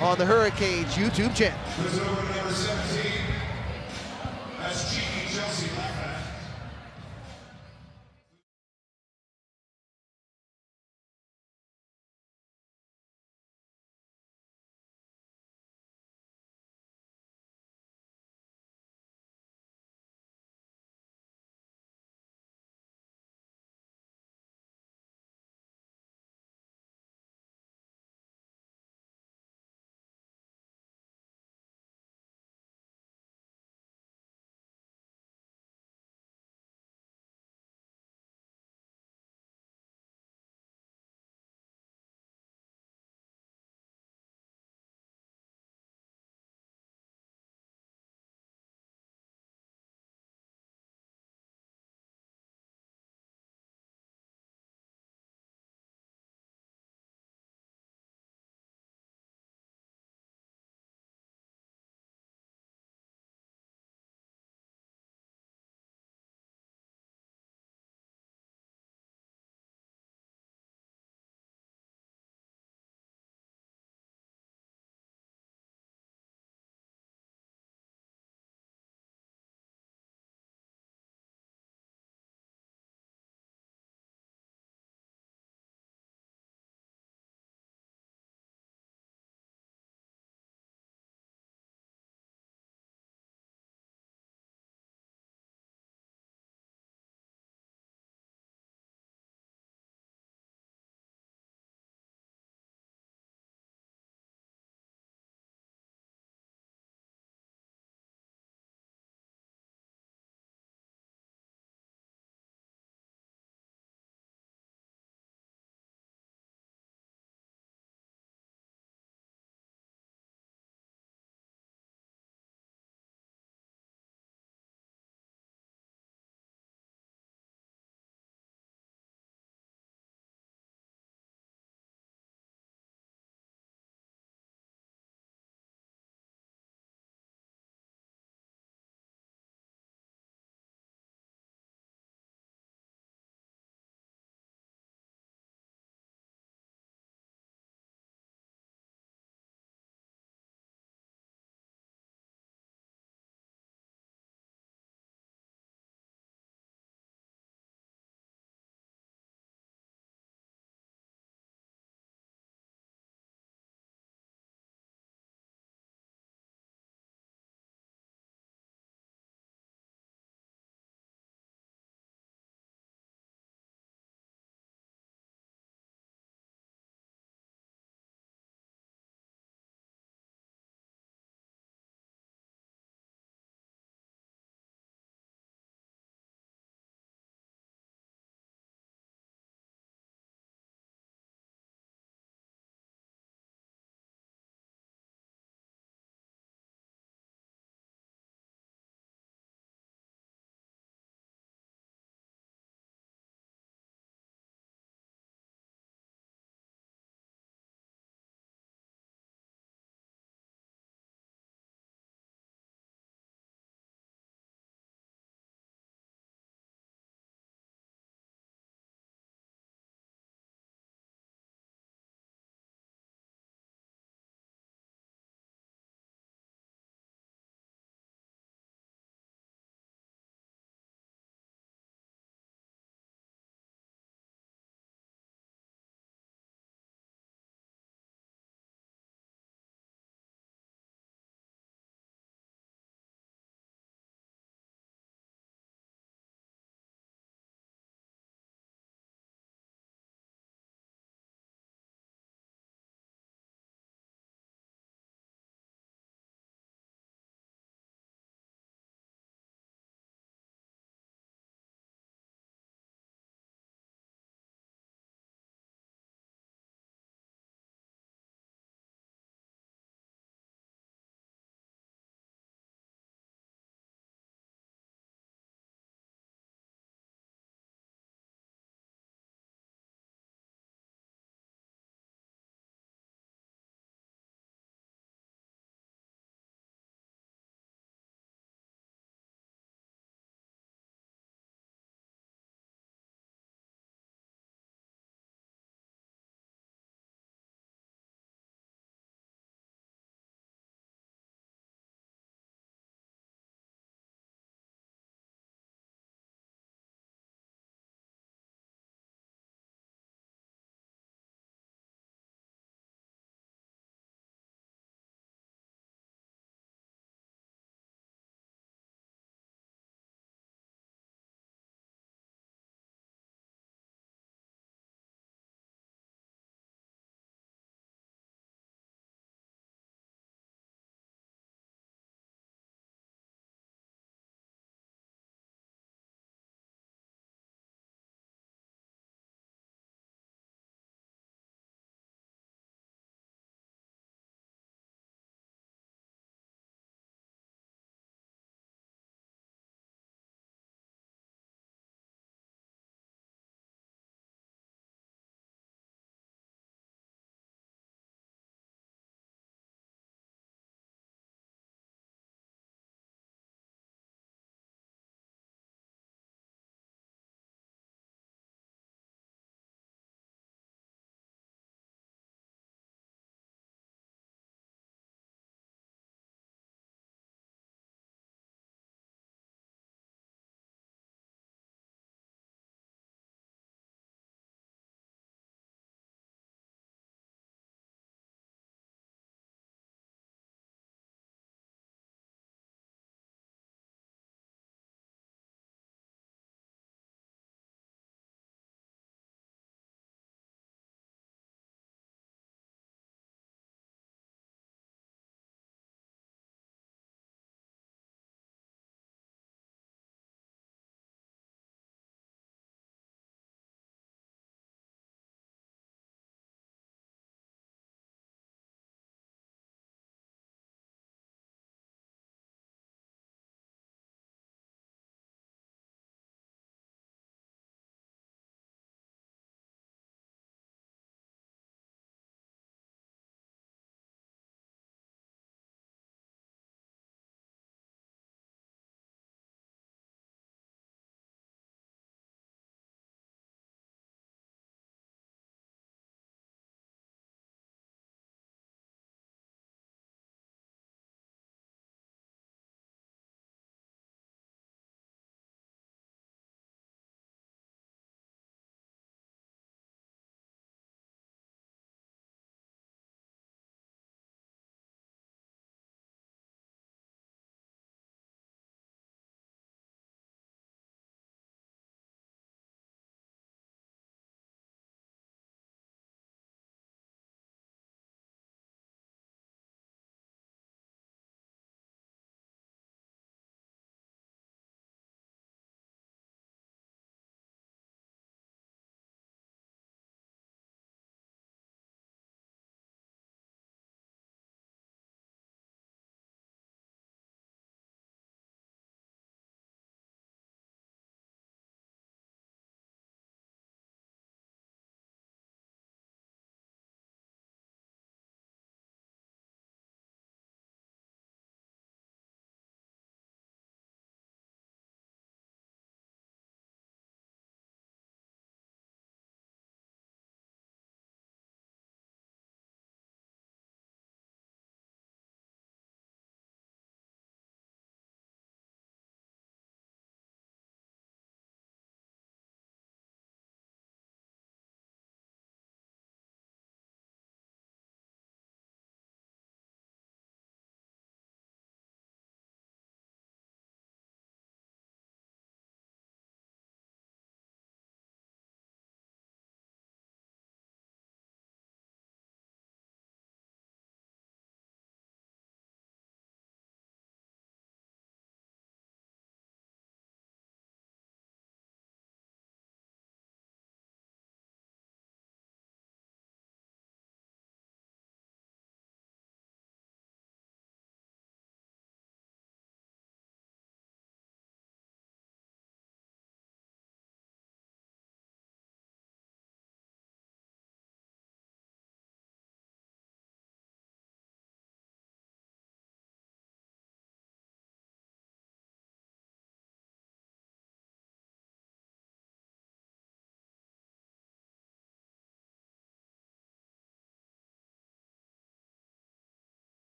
on the Hurricanes YouTube channel.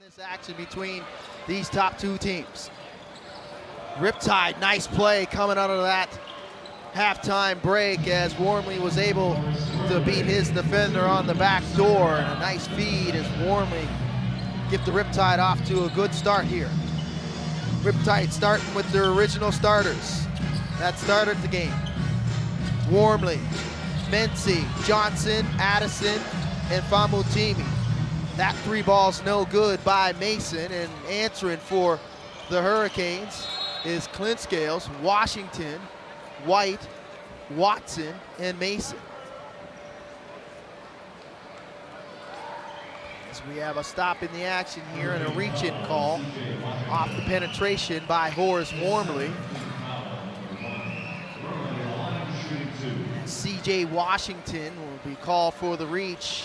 This action between these top two teams. Riptide, nice play coming out of that halftime break as Wormley was able to beat his defender on the back door. And a nice feed as Wormley get the Riptide off to a good start here. Riptide starting with their original starters that started the game. Wormley, Mency, Johnson, Addison, and Famutimi. That three ball's no good by Mason, and answering for the Hurricanes is Clintscales, Washington, White, Watson, and Mason. As we have a stop in the action here and a reach-in call off the penetration by Horace Wormley. C.J. Washington will be called for the reach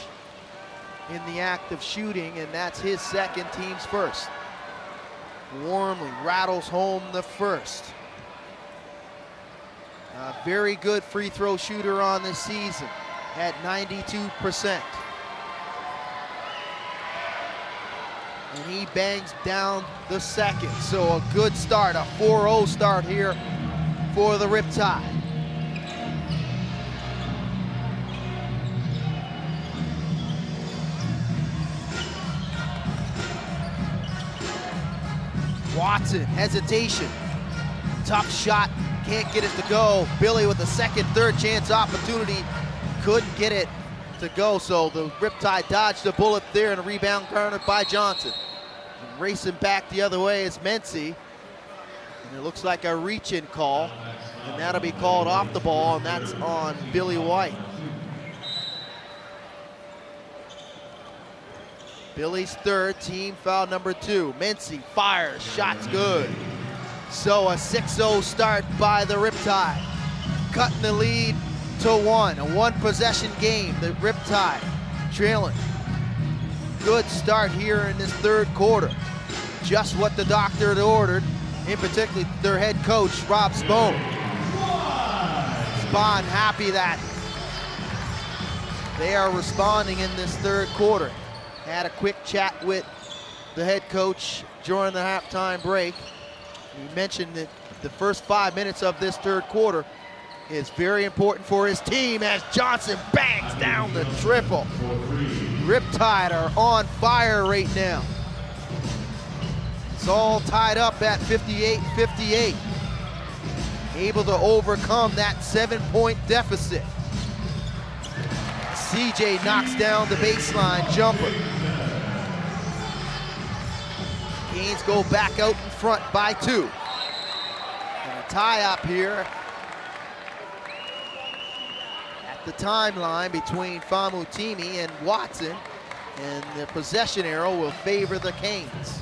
in the act of shooting, and that's his second, team's first. Wormley rattles home the first. A very good free throw shooter on this season at 92%. And he bangs down the second, so a good start, a 4-0 start here for the Riptide. Watson, hesitation, tough shot, can't get it to go. Billy with a second, third chance opportunity, couldn't get it to go, so the Riptide dodged a bullet there, and a rebound garnered by Johnson. And racing back the other way is Mency, and it looks like a reach-in call, and that'll be called off the ball, and that's on Billy White. Billy's third, team foul number 2. Mency fires, shot's good. So a 6-0 start by the Riptide. Cutting the lead to 1, a one-possession game. The Riptide trailing. Good start here in this third quarter. Just what the doctor had ordered, in particular their head coach, Rob Spohn. Spohn happy that they are responding in this third quarter. Had a quick chat with the head coach during the halftime break. He mentioned that the first 5 minutes of this third quarter is very important for his team as Johnson bangs down the triple. Riptide are on fire right now. It's all tied up at 58-58. Able to overcome that 7-point deficit. CJ knocks down the baseline jumper. Canes go back out in front by 2. And a tie up here at the timeline between Famutimi and Watson, and the possession arrow will favor the Canes.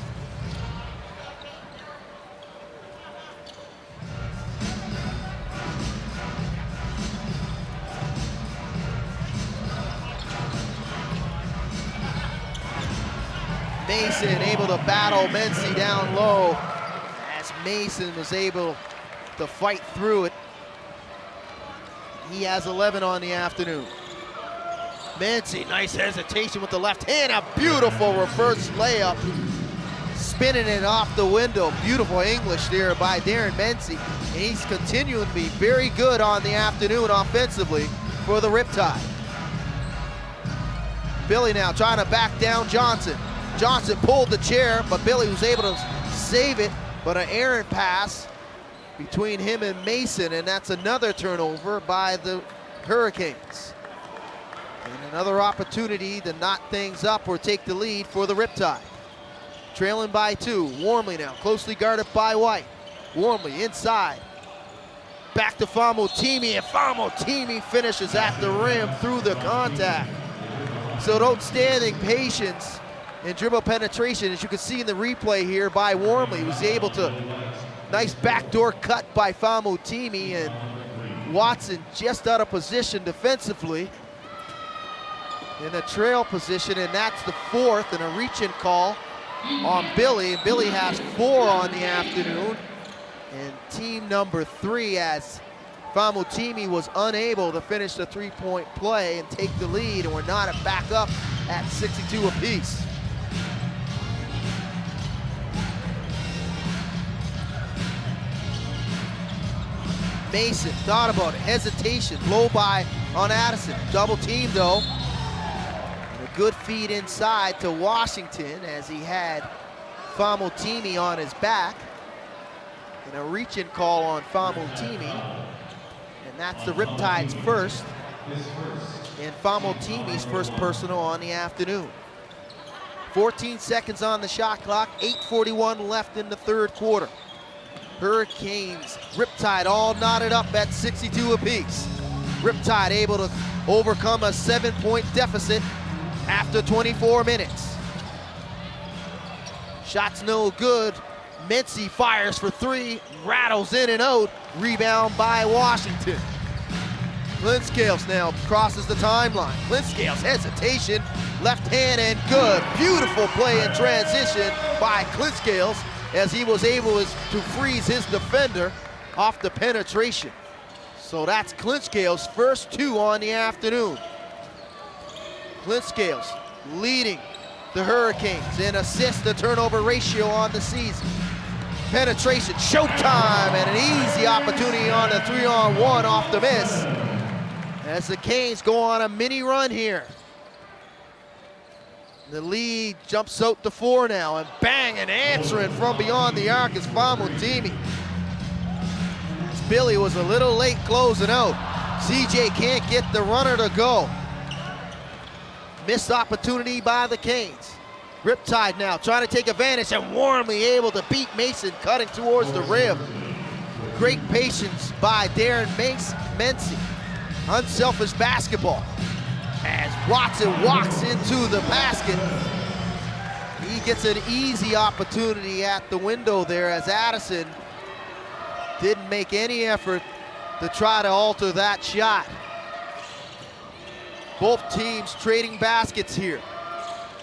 Mason able to battle Mency down low as Mason was able to fight through it. He has 11 on the afternoon. Mency, nice hesitation with the left hand, a beautiful reverse layup. Spinning it off the window, beautiful English there by Darren Mency. And he's continuing to be very good on the afternoon offensively for the Riptide. Billy now trying to back down Johnson. Johnson pulled the chair, but Billy was able to save it, but an errant pass between him and Mason, and that's another turnover by the Hurricanes. And another opportunity to knot things up or take the lead for the Riptide. Trailing by 2, Wormley now, closely guarded by White. Wormley inside, back to Famutimi, and Famutimi finishes at the rim through the contact. So outstanding patience and dribble penetration, as you can see in the replay here by Wormley. He was able to, nice backdoor cut by Famutimi, and Watson just out of position defensively in a trail position, and that's the 4th, and a reach-in call on Billy. Billy has 4 on the afternoon, and team number 3 as Famutimi was unable to finish the 3-point play and take the lead, and we're not back up at 62 apiece. Mason thought about it, hesitation, blow by on Addison. Double team though. And a good feed inside to Washington as he had Famutimi on his back. And a reach-in call on Famutimi. And that's the Riptide's first. And Famutimi's first personal on the afternoon. 14 seconds on the shot clock, 8:41 left in the third quarter. Hurricanes, Riptide all knotted up at 62 apiece. Riptide able to overcome a 7-point deficit after 24 minutes. Shots no good. Mincy fires for three, rattles in and out. Rebound by Washington. Clinkscales now crosses the timeline. Clinkscales hesitation, left hand and good. Beautiful play in transition by Clinkscales as he was able to freeze his defender off the penetration. So that's Clinkscales' first two on the afternoon. Clinkscales leading the Hurricanes in assist to turnover ratio on the season. Penetration, showtime, and an easy opportunity on the 3-on-1 off the miss. As the Canes go on a mini run here. The lead jumps out to 4 now, and bang, and answering from beyond the arc is Famutimi. As Billy was a little late closing out. CJ can't get the runner to go. Missed opportunity by the Canes. Riptide now trying to take advantage and warmly able to beat Mason cutting towards the rim. Great patience by Darren Mincy. Unselfish basketball. As Watson walks into the basket, he gets an easy opportunity at the window there as Addison didn't make any effort to try to alter that shot. Both teams trading baskets here.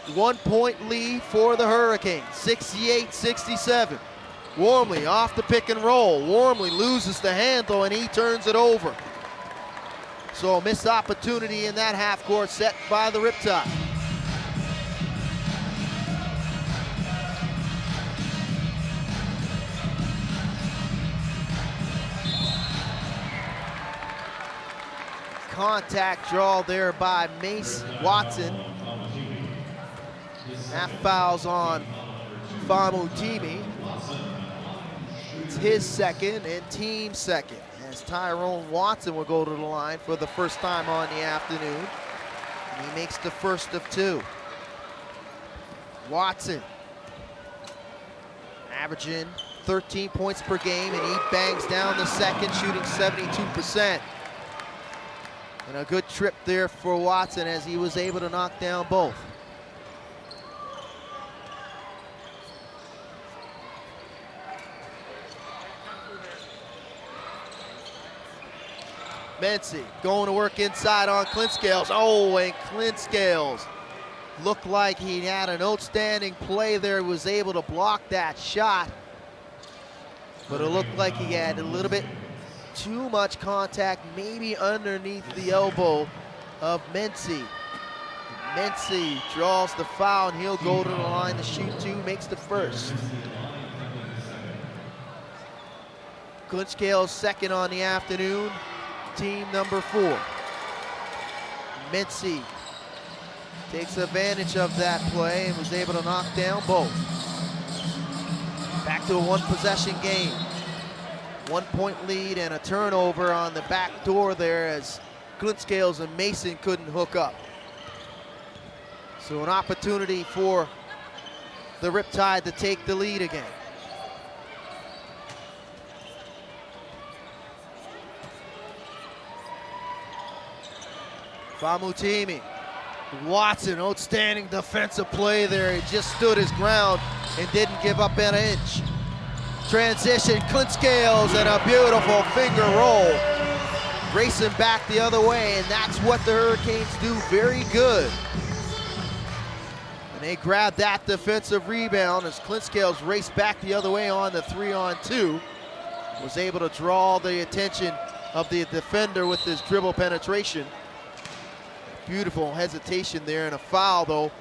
1-point lead for the Hurricanes, 68-67. Wormley off the pick and roll. Wormley loses the handle and he turns it over. So a missed opportunity in that half court set by the Riptide. Contact draw there by Mace Watson. That fouls on Famutimi. It's his second and team second, as Tyrone Watson will go to the line for the first time on the afternoon. And he makes the first of 2. Watson averaging 13 points per game, and he bangs down the second, shooting 72%. And a good trip there for Watson as he was able to knock down both. Mincy going to work inside on Clinkscales. Oh, and Clinkscales looked like he had an outstanding play there, was able to block that shot. But it looked like he had a little bit too much contact, maybe underneath the elbow of Mincy. Mincy draws the foul, and he'll go to the line to shoot 2, makes the first. Clinkscales second on the afternoon. Team number 4. Mincy takes advantage of that play and was able to knock down both. Back to a 1-possession game. 1-point lead and a turnover on the back door there as Clinkscales and Mason couldn't hook up. So an opportunity for the Riptide to take the lead again. Famutimi. Watson, outstanding defensive play there. He just stood his ground and didn't give up an inch. Transition, Clinkscales, and a beautiful finger roll. Racing back the other way, and that's what the Hurricanes do very good. And they grab that defensive rebound as Clinkscales raced back the other way on the 3-on-2. Was able to draw the attention of the defender with his dribble penetration. Beautiful hesitation there, and a foul though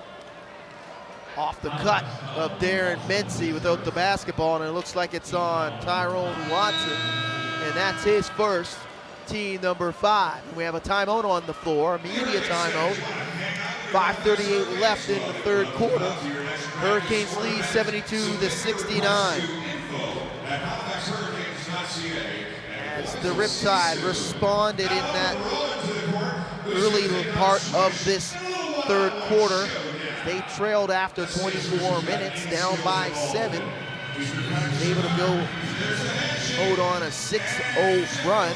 Off the cut of Darren Mency without the basketball, and it looks like it's on Tyrone Watson, and that's his first, team number 5. We have a timeout on the floor, a media timeout. 5:38 left in the third quarter. Hurricanes lead 72-69. As the Riptide responded in that early part of this third quarter, they trailed after 24 minutes, down by 7. Able to go hold on a 6-0 run,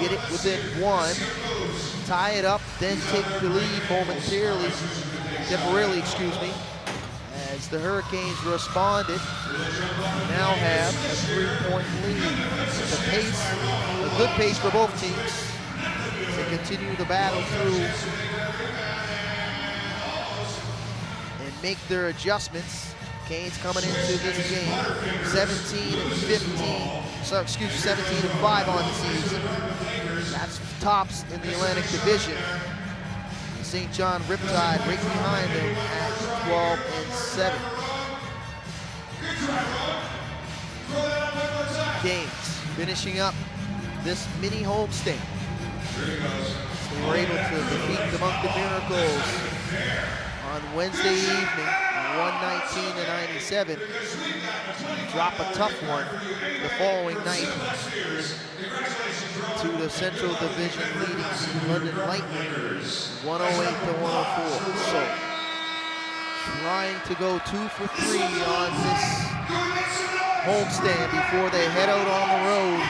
get it within 1, tie it up, then take the lead temporarily, as the Hurricanes responded. Now have a 3-point lead. The pace, a good pace for both teams to continue the battle through and make their adjustments. Canes coming into this game 17-5 on the season. That's tops in the Atlantic Division. St. John Riptide right behind them at 12-7. Canes finishing up this mini homestand. They were able to defeat the Moncton Miracles on Wednesday evening, 119-97. Drop a tough one the following night to the Central Division leading London Lightning, 108-104. So, trying to go 2 for 3 on this homestand before they head out on the road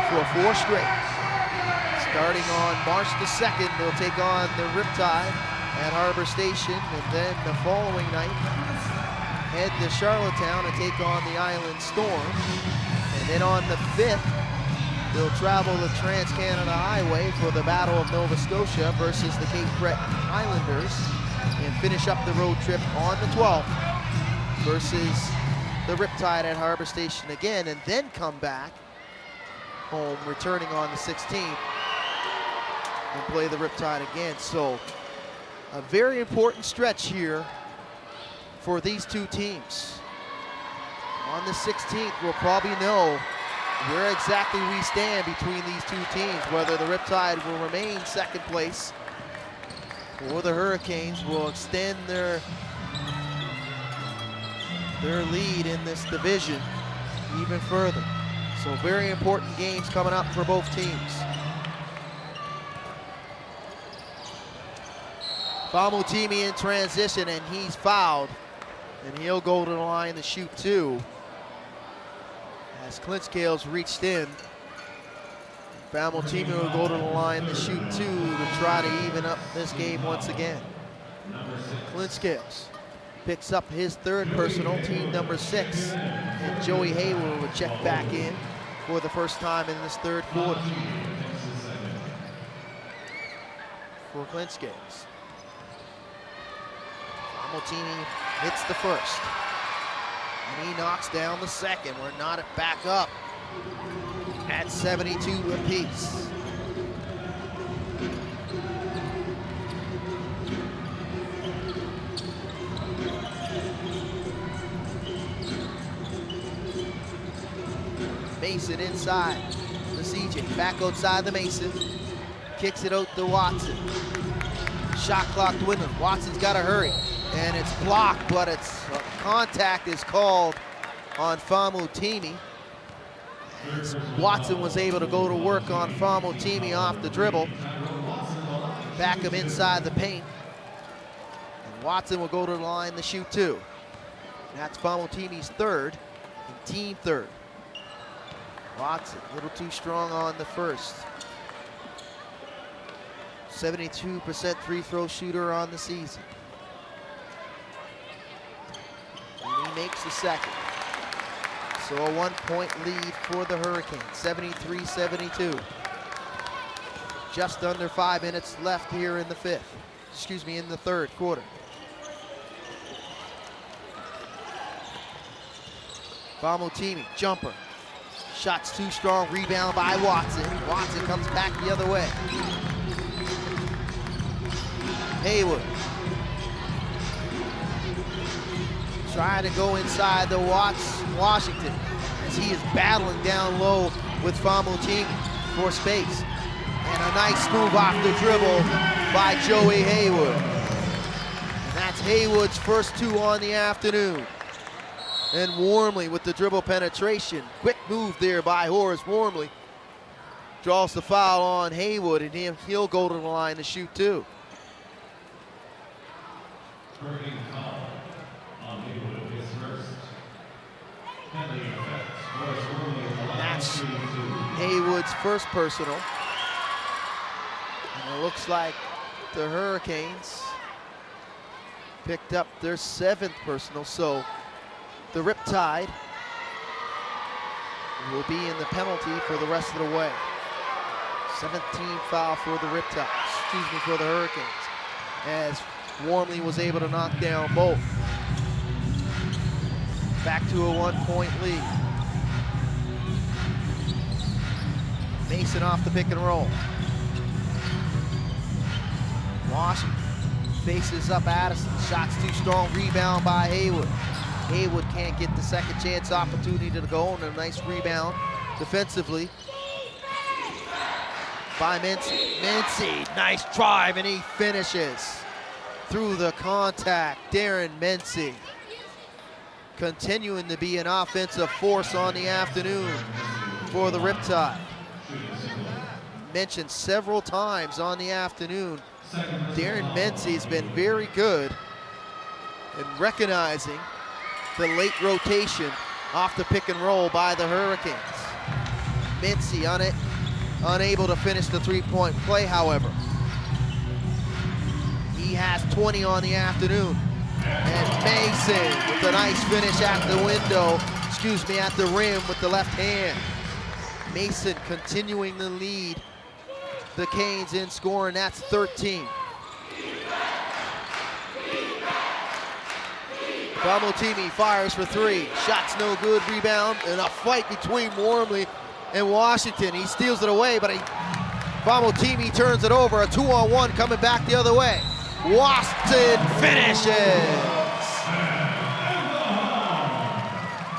for 4 straight. Starting on March the 2nd, they'll take on the Riptide at Harbor Station, and then the following night head to Charlottetown and take on the Island Storm. And then on the 5th, they'll travel the Trans-Canada Highway for the Battle of Nova Scotia versus the Cape Breton Highlanders, and finish up the road trip on the 12th versus the Riptide at Harbor Station again, and then come back home, returning on the 16th and play the Riptide again. So a very important stretch here for these two teams. On the 16th, we'll probably know where exactly we stand between these two teams, whether the Riptide will remain second place or the Hurricanes will extend their lead in this division even further. So very important games coming up for both teams. Famutimi in transition, and he's fouled, and he'll go to the line to shoot 2. As Clint Scales reached in, Famutimi will go to the line to shoot 2 to try to even up this game once again. Clint Scales picks up his 3rd personal, team number 6, and Joey Hayward will check back in for the first time in this 3rd quarter for Clint Scales. Famutimi hits the 1st, and he knocks down the 2nd. We're not back up at 72 apiece. Mason inside the CJ, back outside the Mason, kicks it out to Watson. Shot clock dwindling. Watson's got to hurry, and it's blocked, but it's contact is called on Famutimi. As Watson was able to go to work on Famutimi off the dribble, back him inside the paint, and Watson will go to the line to shoot 2. That's Famutimi's 3rd and team 3rd. Watson, a little too strong on the 1st. 72% free throw shooter on the season. And he makes the 2nd. So a 1-point lead for the Hurricanes, 73-72. Just under 5 minutes left here in the 3rd quarter. Famutimi, jumper. Shot's too strong, rebound by Watson. Watson comes back the other way. Hayward. trying to go inside the Washington as he is battling down low with Famutimi for space. And a nice move off the dribble by Joey Haywood. And that's Haywood's first 2 on the afternoon. And Wormley with the dribble penetration. Quick move there by Horace Wormley. Draws the foul on Haywood, and he'll go to the line to shoot 2. Hurricane foul on Haywood, his first. Penalty effects. Horace Wormley in the last That's 3-2. Haywood's first personal. And it looks like the Hurricanes picked up their 7th personal, so the Riptide will be in the penalty for the rest of the way. 17 foul for the Riptide, for the Hurricanes, as Wormley was able to knock down both. Back to a 1-point lead. Mason off the pick and roll. Washington faces up Addison. Shot's too strong, rebound by Haywood. Haywood can't get the second chance opportunity to go, and a nice rebound defensively by Mincy. Mincy, nice drive, and he finishes through the contact. Darren Mincy continuing to be an offensive force on the afternoon for the Riptide. Mentioned several times on the afternoon, Darren Mincy has been very good in recognizing the late rotation off the pick and roll by the Hurricanes. Mincy on it, unable to finish the 3-point play, however. He has 20 on the afternoon. And Mason with a nice finish at the window, at the rim with the left hand. Mason continuing to lead the Canes in scoring, that's 13. Famutimi fires for 3. Shot's no good, rebound, and a fight between Wormley and Washington. He steals it away, but Famutimi turns it over. A 2-on-1 coming back the other way. Washington finishes.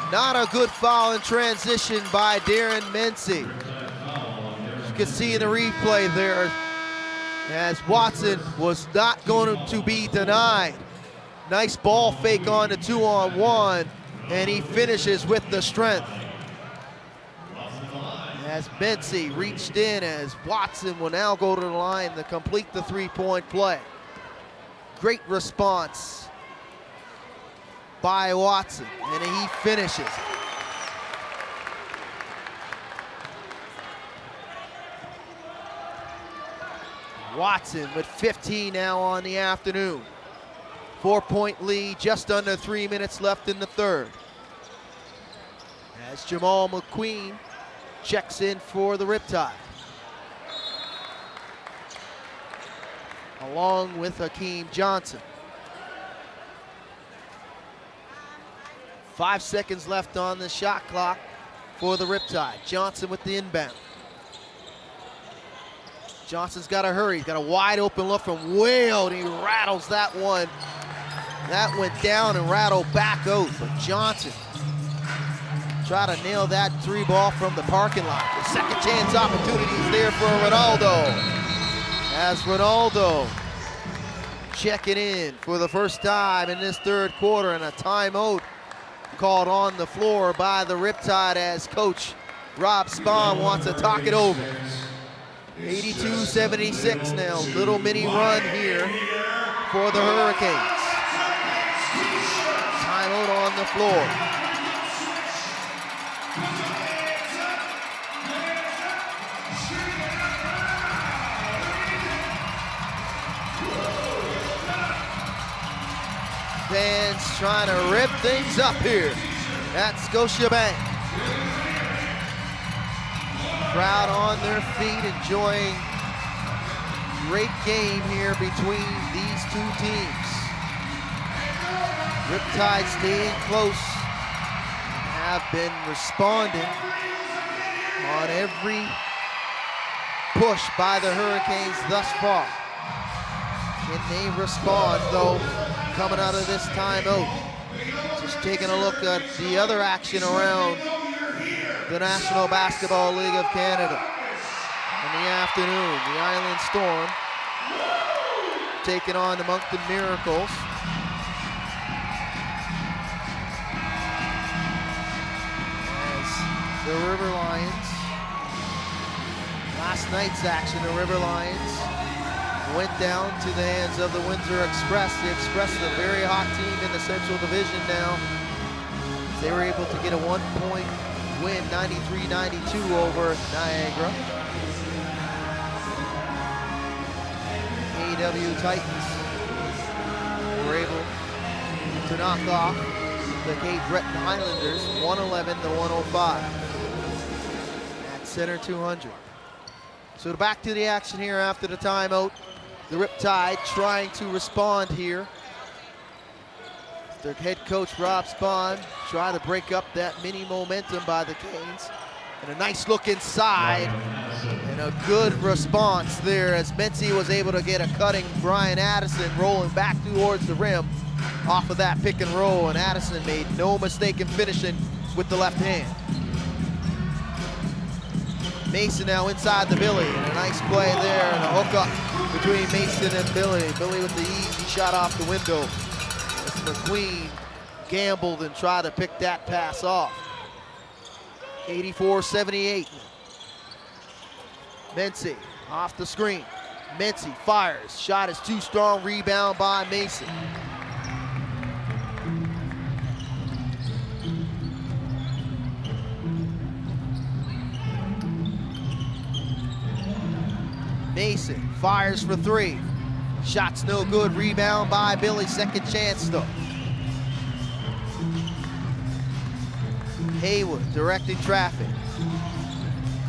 Not a good foul in transition by Darren Mincy. You can see in the replay there, as Watson was not going to be denied. Nice ball fake on the 2-on-1, and he finishes with the strength. As Mincy reached in, as Watson will now go to the line to complete the 3-point play. Great response by Watson, and he finishes it. Watson with 15 now on the afternoon. 4-point lead, just under 3 minutes left in the third. As Jamal McQueen checks in for the Riptide, along with Hakeem Johnson. 5 seconds left on the shot clock for the Riptide. Johnson with the inbound. Johnson's got to hurry. He's got a wide open look from way out. He rattles that one. That went down and rattled back out, but Johnson tried to nail that 3 ball from the parking lot. The second chance opportunity is there for Ronaldo. As Ronaldo checking in for the first time in this third quarter, and a timeout called on the floor by the Riptide as Coach Rob Spahn wants to talk it over. 82-76 now, little mini run here for the Hurricanes. Timeout on the floor. Fans trying to rip things up here at Scotiabank. Crowd on their feet, enjoying great game here between these two teams. Riptide staying close, have been responding on every push by the Hurricanes thus far. Can they respond though, coming out of this timeout? Just taking a look at the other action around the National Basketball League of Canada. In the afternoon, the Island Storm taking on the Moncton Miracles. As the River Lions, last night's action, the River Lions went down to the hands of the Windsor Express. The Express is a very hot team in the Central Division now. They were able to get a 1-point win, 93-92 over Niagara. AW Titans were able to knock off the Cape Breton Highlanders 111-105 at Center 200. So back to the action here after the timeout. The Riptide trying to respond here. Their head coach Rob Spahn try to break up that mini momentum by the Canes. And a nice look inside and a good response there as Mency was able to get a cutting Brian Addison rolling back towards the rim off of that pick and roll, and Addison made no mistake in finishing with the left hand. Mason now inside the Billy, and a nice play there and a hookup between Mason and Billy. Billy with the easy shot off the window as McQueen gambled and tried to pick that pass off. 84-78. Mency off the screen. Mency fires, shot is too strong, rebound by Mason. Mason fires for three. Shot's no good, rebound by Billy, second chance though. Haywood directing traffic.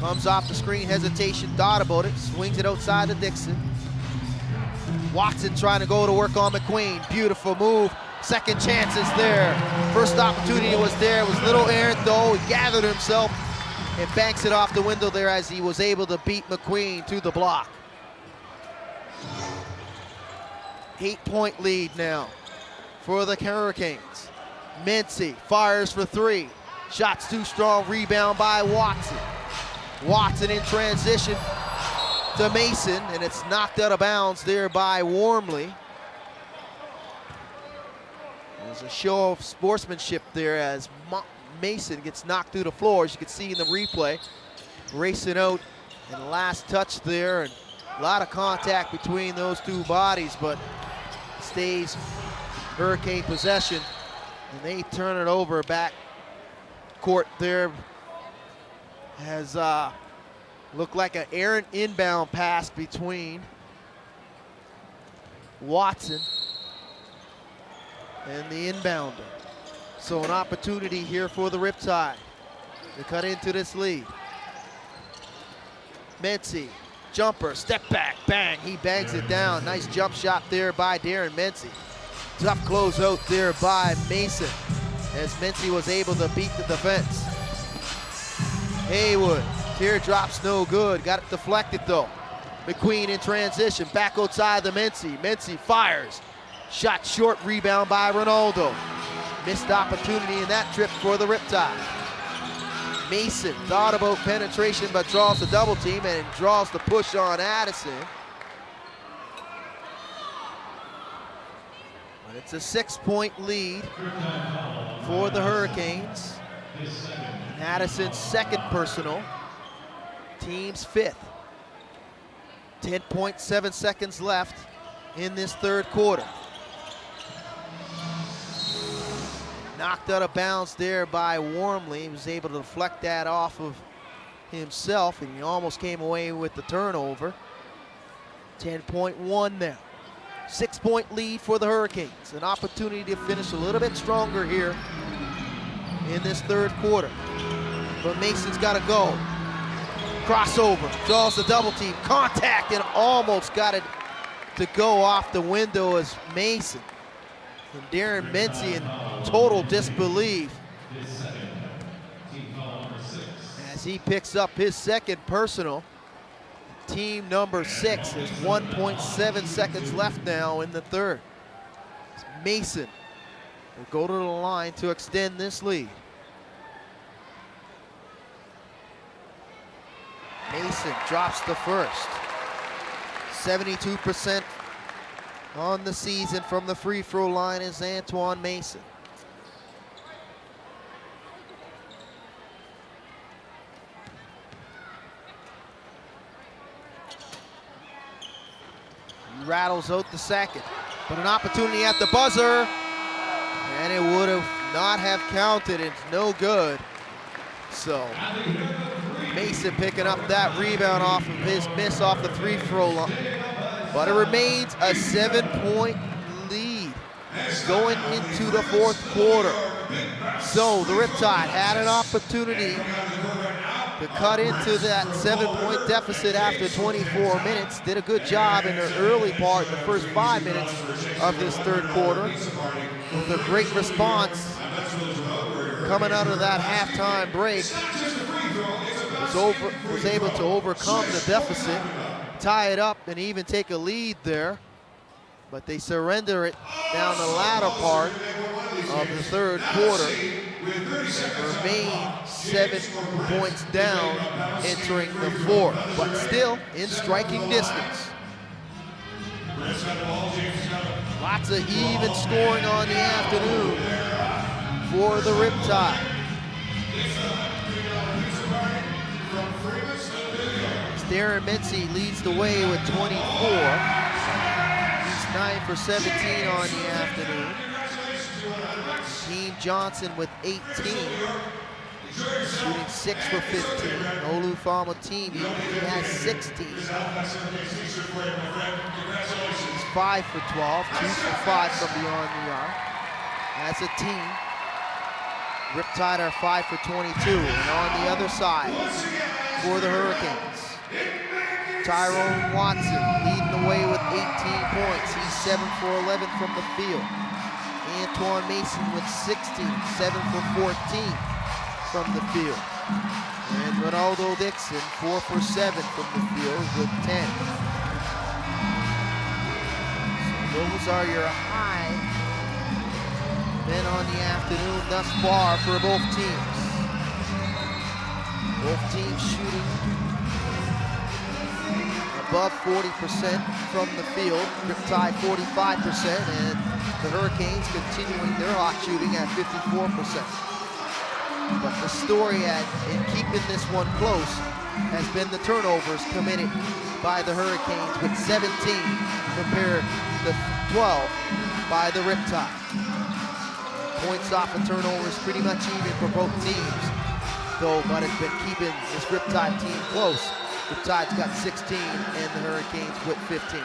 Comes off the screen, hesitation, thought about it, swings it outside to Dixon. Watson trying to go to work on McQueen, beautiful move. Second chance is there. First opportunity was there, it was little errant though, he gathered himself and banks it off the window there as he was able to beat McQueen to the block. 8-point lead now for the Hurricanes. Mency fires for three. Shot's too strong, rebound by Watson. Watson in transition to Mason, and it's knocked out of bounds there by Wormley. There's a show of sportsmanship there as Mason gets knocked through the floor, as you can see in the replay. Racing out, and last touch there, and a lot of contact between those two bodies, but stays Hurricane possession, and they turn it over back court there. Has looked like an errant inbound pass between Watson and the inbounder. So an opportunity here for the Riptide to cut into this lead. Mency, jumper, step back, bang, he bangs it down. Nice jump shot there by Darren Mency. Tough closeout there by Mason as Mency was able to beat the defense. Haywood, teardrops no good, got it deflected though. McQueen in transition, back outside the Mency. Mency fires, shot short, rebound by Ronaldo. Missed opportunity in that trip for the Riptide. Mason thought about penetration but draws the double team and draws the push on Addison. But it's a 6-point lead for the Hurricanes. Addison's second personal, team's fifth. 10.7 seconds left in this third quarter. Knocked out of bounds there by Wormley. He was able to deflect that off of himself, and he almost came away with the turnover. 10.1 now. 6-point lead for the Hurricanes. An opportunity to finish a little bit stronger here in this third quarter. But Mason's got to go. Crossover, draws the double team, contact, and almost got it to go off the window as Mason. And Darren Mency in total disbelief as he picks up his second personal. Team number 6 is 1.7 seconds left now in the third. Mason will go to the line to extend this lead. Mason drops the first. 72% on the season from the free throw line is Antoine Mason. He rattles out the second, but an opportunity at the buzzer, and it would have not have counted. It's no good. So Mason picking up that rebound off of his miss off the free throw line. But it remains a 7-point lead going into the fourth quarter. So the Riptide had an opportunity to cut into that 7-point deficit after 24 minutes. Did a good job in the early part, the first 5 minutes of this third quarter. With a great response coming out of that halftime break. Was able to overcome the deficit, tie it up, and even take a lead there. But they surrender it down the latter part of the third quarter. Remain 7 points down entering the fourth, but still in striking distance. Lots of even scoring on the afternoon for the Riptide. Darren Mincy leads the way with 24. He's 9 for 17 on the afternoon. Team Johnson with 18, shooting 6 for 15. Olu Famotimi, he has 16. He's 5 for 12, 2 for 5 from beyond the arc. As a team, Riptide are 5 for 22. And on the other side, for the Hurricanes, Tyrone Watson leading the way with 18 points. He's 7 for 11 from the field. Antoine Mason with 16, 7 for 14 from the field. And Ronaldo Dixon, 4 for 7 from the field with 10. So those are your high men on the afternoon thus far for both teams. Both teams shooting above 40% from the field. Riptide 45%, and the Hurricanes continuing their hot shooting at 54%. But the story in keeping this one close has been the turnovers committed by the Hurricanes, with 17 compared to 12 by the Riptide. Points off of turnovers pretty much even for both teams, though, but it's been keeping this Riptide team close. Riptide's got 16 and the Hurricanes with 15.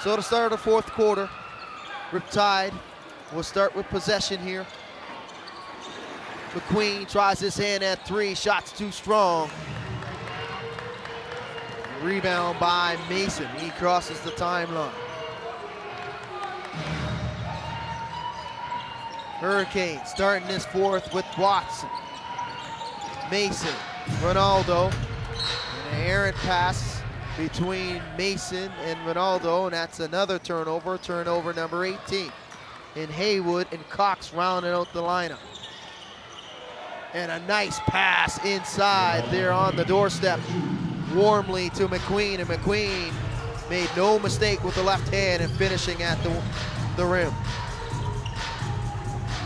So to start the fourth quarter, Riptide will start with possession here. McQueen tries his hand at three, shots too strong. Rebound by Mason, he crosses the timeline. Hurricanes starting this fourth with Watson. Mason, Ronaldo. An errant pass between Mason and Ronaldo, and that's another turnover, turnover number 18. And Haywood and Cox rounding out the lineup. And a nice pass inside there on the doorstep, warmly to McQueen, and McQueen made no mistake with the left hand and finishing at the rim.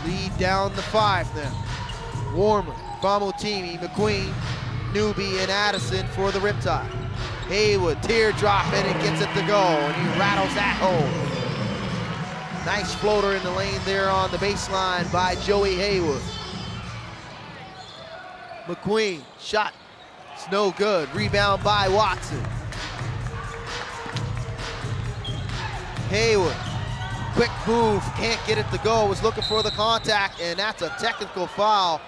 Lead down the 5 now. Warmly, Famotimi, McQueen, Newby, and Addison for the Riptide. Haywood, teardrop, and it gets it to go, and he rattles that home. Nice floater in the lane there on the baseline by Joey Haywood. McQueen, shot, it's no good. Rebound by Watson. Haywood, quick move, can't get it to go, was looking for the contact, and that's a technical foul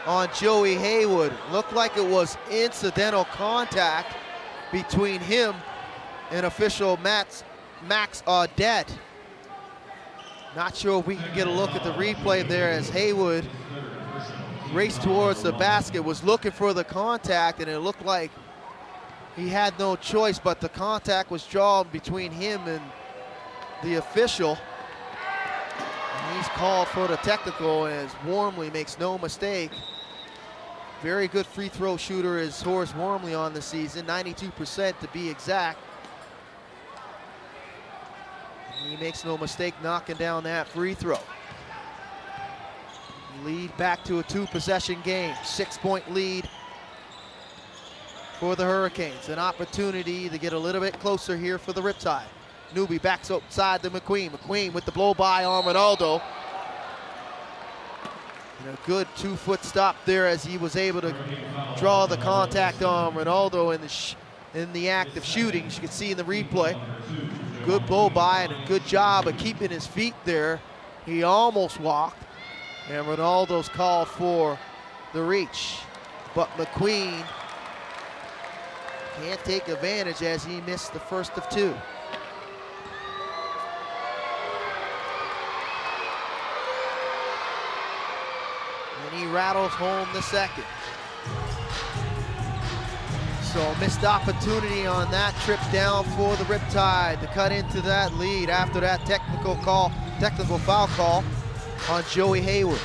on Joey Haywood. Looked like it was incidental contact between him and official Max Audet. Not sure if we can get a look at the replay there as Haywood raced towards the basket, was looking for the contact, and it looked like he had no choice, but the contact was drawn between him and the official. He's called for the technical as Wormley makes no mistake. Very good free throw shooter is Horace Wormley on the season, 92% to be exact. He makes no mistake knocking down that free throw. Lead back to a 2-possession game, 6-point lead for the Hurricanes. An opportunity to get a little bit closer here for the Riptide. Newby backs outside to McQueen. McQueen with the blow by on Ronaldo. And a good 2-foot stop there as he was able to draw the contact on Ronaldo in the act of shooting. As you can see in the replay. Good blow by and a good job of keeping his feet there. He almost walked. And Ronaldo's called for the reach. But McQueen can't take advantage as he missed the first of two. And he rattles home the second. So missed opportunity on that trip down for the Riptide to cut into that lead after that technical foul call on Joey Hayward.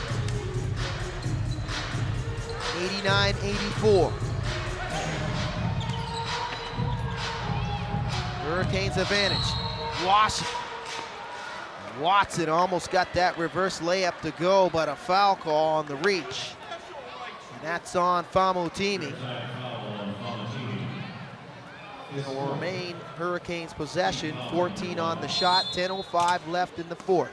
89-84. Hurricanes advantage. Watson almost got that reverse layup to go, but a foul call on the reach. And that's on Famutimi. It'll remain Hurricanes possession, 14 on the shot, 10:05 left in the fourth.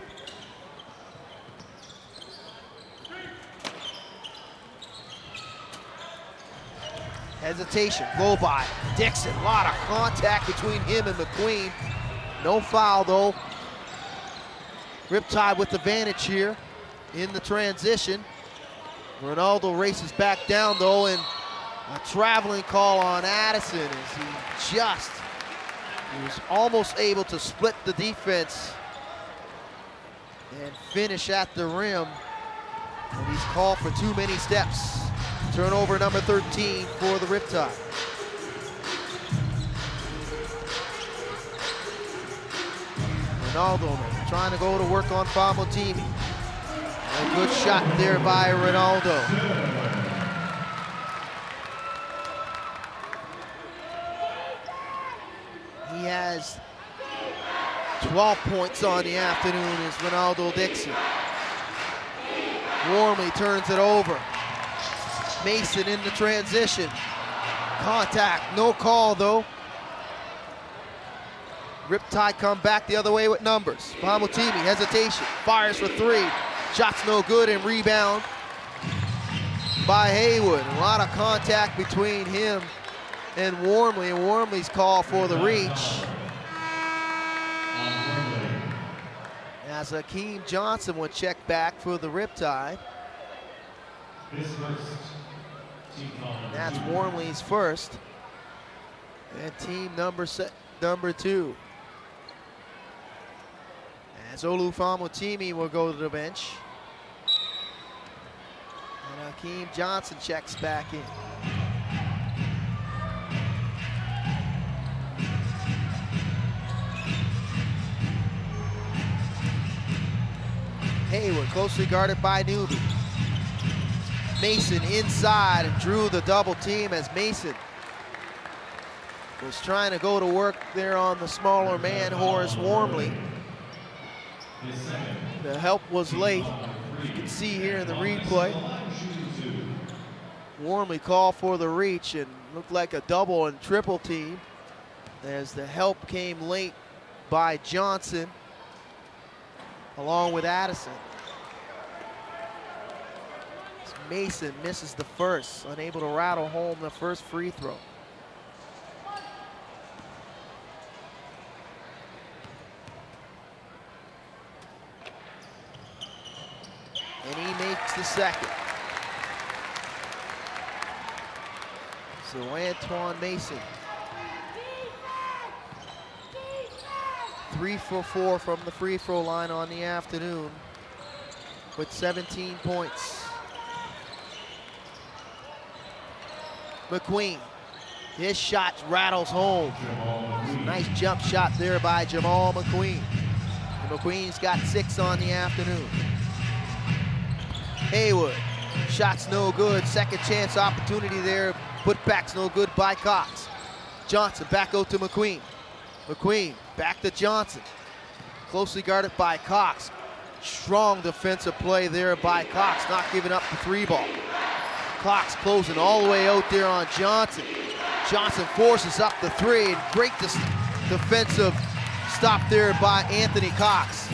Hesitation, blow by. Dixon, a lot of contact between him and McQueen. No foul though. Riptide with advantage here in the transition. Ronaldo races back down though, and a traveling call on Addison as he was almost able to split the defense and finish at the rim. And he's called for too many steps. Turnover number 13 for the Riptide. Ronaldo trying to go to work on Famutimi. A good shot there by Ronaldo. He has 12 points on the afternoon is Ronaldo Dixon. Wormley turns it over. Mason in the transition. Contact, no call though. Riptide come back the other way with numbers. Famutimi, hesitation, fires for three. Shot's no good and rebound by Haywood. A lot of contact between him and Wormley, and Wormley's call for the reach. As Akeem Johnson would check back for the Riptide. That's Wormley's first. And team number two. As Olu Famutimi will go to the bench. And Akeem Johnson checks back in. Hayward closely guarded by Newby. Mason inside and drew the double team as Mason was trying to go to work there on the smaller man, Horace Wormley. The help was late. You can see here in the replay. Wormley called for the reach and looked like a double and triple team as the help came late by Johnson along with Addison. Mason misses the first, unable to rattle home the first free throw. And he makes the second. So Antoine Mason, 3 for 4 from the free throw line on the afternoon with 17 points. McQueen, his shot rattles home. Nice jump shot there by Jamal McQueen. McQueen's got 6 on the afternoon. Haywood, shot's no good. Second chance opportunity there. Putback's no good by Cox. Johnson back out to McQueen. McQueen back to Johnson. Closely guarded by Cox. Strong defensive play there by Cox, not giving up the 3 ball. Cox closing all the way out there on Johnson. Johnson forces up the 3, and great defensive stop there by Anthony Cox.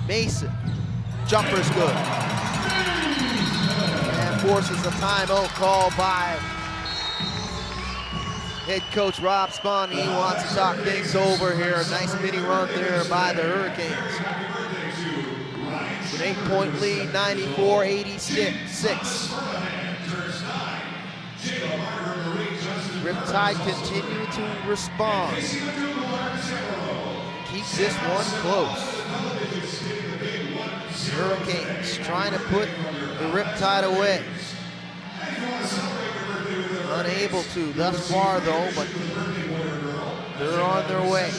Mason, jumper's good. And forces a timeout call by head coach Rob Spahn. He wants to talk things over here. A nice mini run there by the Hurricanes. An 8-point lead, 94-86. Riptide continue to respond. Keep this one close. Hurricanes trying to put the Riptide away. Unable to thus far though, but they're on their way.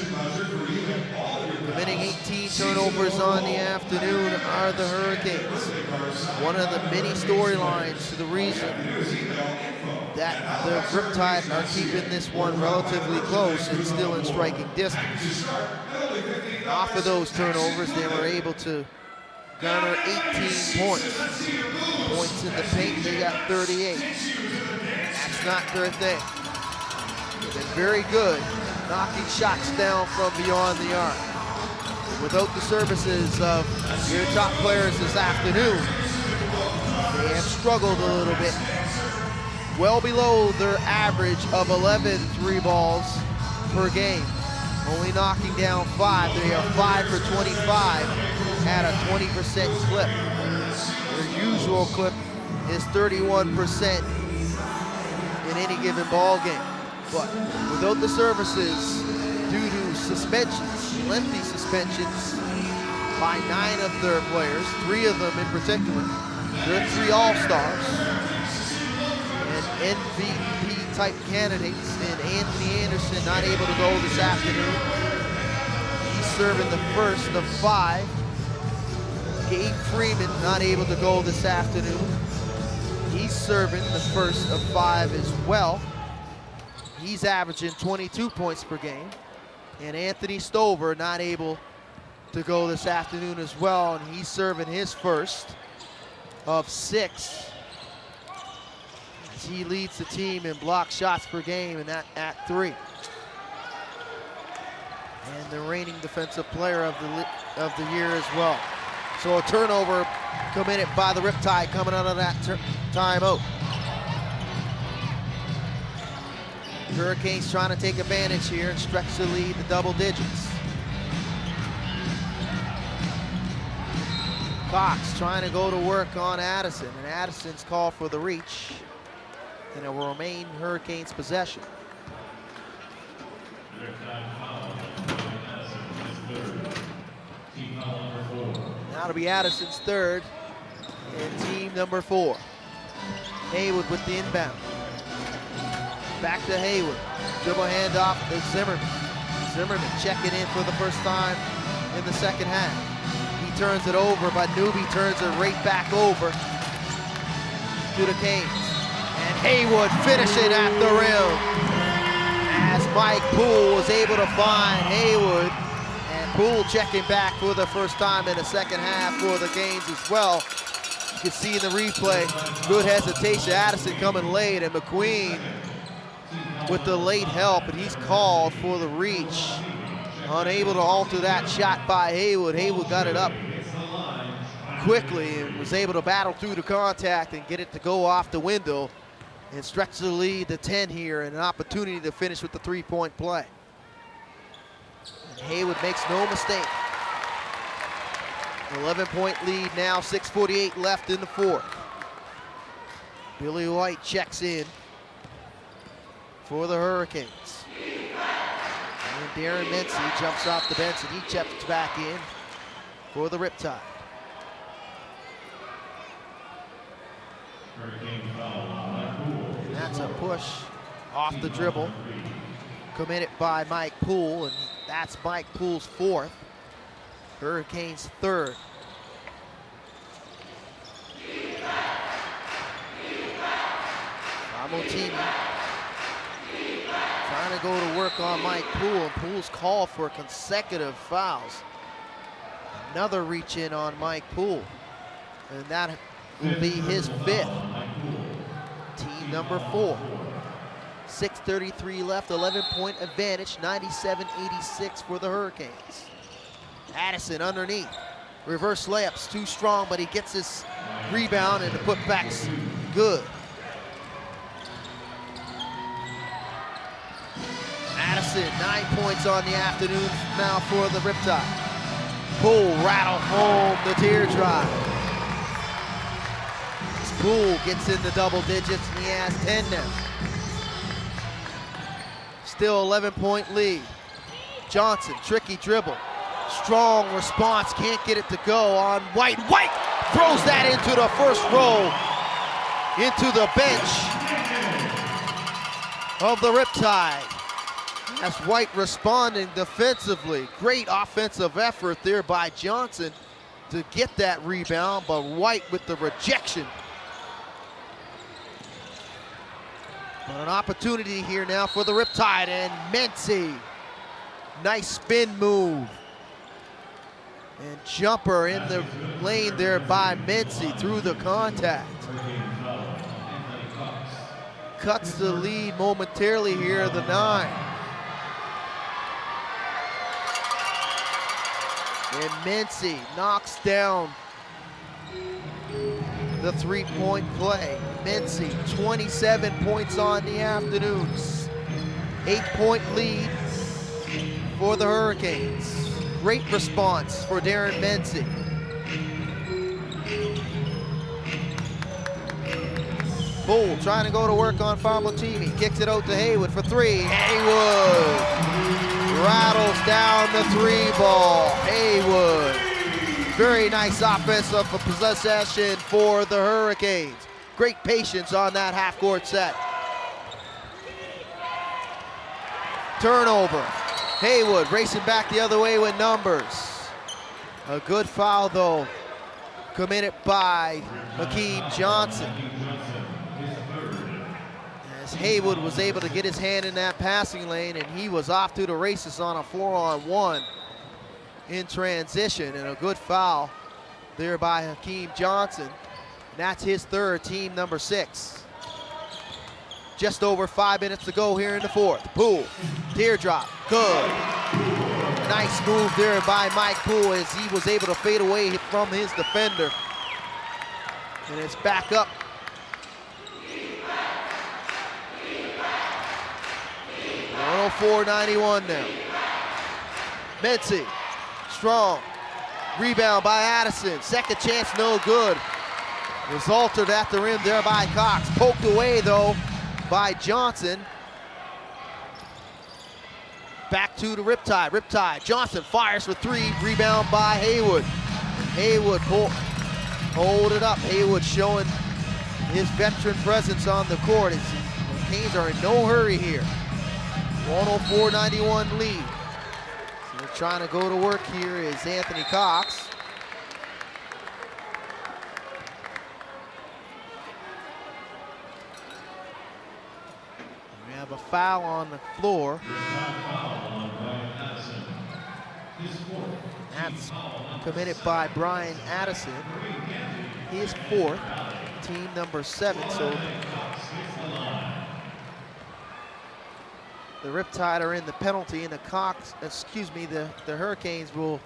Committing 18 turnovers on the afternoon are the Hurricanes. One of the many storylines to the reason that the Riptide are keeping this one relatively close and still in striking distance. Off of those turnovers, they were able to garner 18 points. Points in the paint, they got 38. That's not their thing. They've been very good knocking shots down from beyond the arc. Without the services of your top players this afternoon, they have struggled a little bit. Well below their average of 11 3 balls per game. Only knocking down 5. They are 5 for 25 at a 20% clip. Their usual clip is 31% in any given ball game. But without the services, due to suspensions, lengthy suspensions by 9 of their players, 3 of them in particular, they're 3 all-stars and MVP type candidates, and Anthony Anderson not able to go this afternoon. He's serving the first of 5. Gabe Freeman not able to go this afternoon. He's serving the first of 5 as well. He's averaging 22 points per game. And Anthony Stover not able to go this afternoon as well, and he's serving his first of 6. As he leads the team in block shots per game, and that at 3. And the reigning defensive player of the year as well. So a turnover committed by the Riptide coming out of that timeout. Hurricanes trying to take advantage here and stretch the lead to double digits. Cox trying to go to work on Addison, and Addison's called for the reach, and it will remain Hurricanes' possession. Now it'll be Addison's 3rd, and team number 4. Haywood with the inbound. Back to Haywood. Dribble handoff to Zimmerman. Zimmerman checking in for the first time in the second half. He turns it over, but Newby turns it right back over to the Canes. And Haywood finishing at the rim as Mike Poole was able to find Haywood. And Poole checking back for the first time in the second half for the Canes as well. You can see in the replay, good hesitation. Addison coming late, and McQueen with the late help, and he's called for the reach. Unable to alter that shot by Haywood. Haywood got it up quickly and was able to battle through the contact and get it to go off the window and stretch the lead to 10 here, and an opportunity to finish with the 3-point play. And Haywood makes no mistake. 11-point lead now, 6:48 left in the 4th. Billy White checks in for the Hurricanes. And Darren Mincy jumps off the bench, and he checks back in for the Riptide. Hurricane foul on Poole. And that's a push off the dribble committed by Mike Poole, and that's Mike Poole's 4th. Hurricanes 3rd. Famotimi trying to go to work on Mike Poole, and Poole's called for consecutive fouls. Another reach in on Mike Poole, and that will be his 5th. Team number 4. 6:33 left, 11-point advantage, 97-86 for the Hurricanes. Addison underneath, reverse layups, too strong, but he gets his rebound, and the putback's good. Addison, 9 points on the afternoon now for the Riptide. Poole rattled home the teardrop. Poole gets in the double digits, and he has 10 now. Still 11-point lead. Johnson, tricky dribble. Strong response, can't get it to go on White. White throws that into the first row, into the bench of the Riptide. That's White responding defensively. Great offensive effort there by Johnson to get that rebound, but White with the rejection. But an opportunity here now for the Riptide, and Mency. Nice spin move. And jumper in the lane there by Mency through the contact. Cuts the lead momentarily here, the 9. And Mency knocks down the 3-point play. Mency, 27 points on the afternoon. 8-point lead for the Hurricanes. Great response for Darren Mency. Poole trying to go to work on Famotimi. Kicks it out to Haywood for 3. Haywood rattles down the 3 ball. Haywood. Very nice offensive possession for the Hurricanes. Great patience on that half-court set. Turnover. Haywood racing back the other way with numbers. A good foul, though, committed by Hakeem Johnson. As Haywood was able to get his hand in that passing lane, and he was off to the races on a 4-on-1 in transition, and a good foul there by Hakeem Johnson. And that's his 3rd, team number 6. Just over 5 minutes to go here in the 4th. Poole, teardrop, good. Nice move there by Mike Poole as he was able to fade away from his defender. And it's back up. .104.91 now. Mency, strong. Rebound by Addison. Second chance, no good. Was altered at the rim there by Cox. Poked away, though, by Johnson. Back to the Riptide. Riptide, Johnson fires for 3. Rebound by Haywood. Haywood hold it up. Haywood showing his veteran presence on the court. The Canes are in no hurry here. 104.91 lead. So they're trying to go to work here is Anthony Cox. We have a foul on the floor. That's committed by Brian Addison. He is 4th, team number 7. So the Riptide are in the penalty, and the Hurricanes will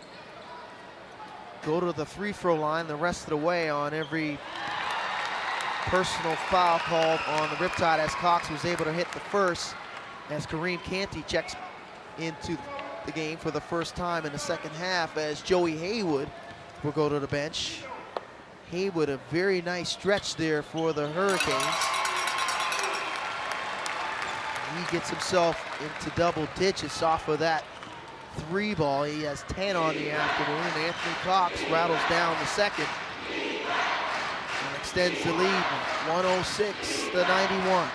go to the free throw line the rest of the way on every personal foul called on the Riptide, as Cox was able to hit the first, as Kareem Canty checks into the game for the first time in the second half, as Joey Haywood will go to the bench. Haywood, a very nice stretch there for the Hurricanes. He gets himself into double digits off of that 3 ball. He has 10 on the afternoon. Anthony Cox rattles down the second and extends the lead, 106-91.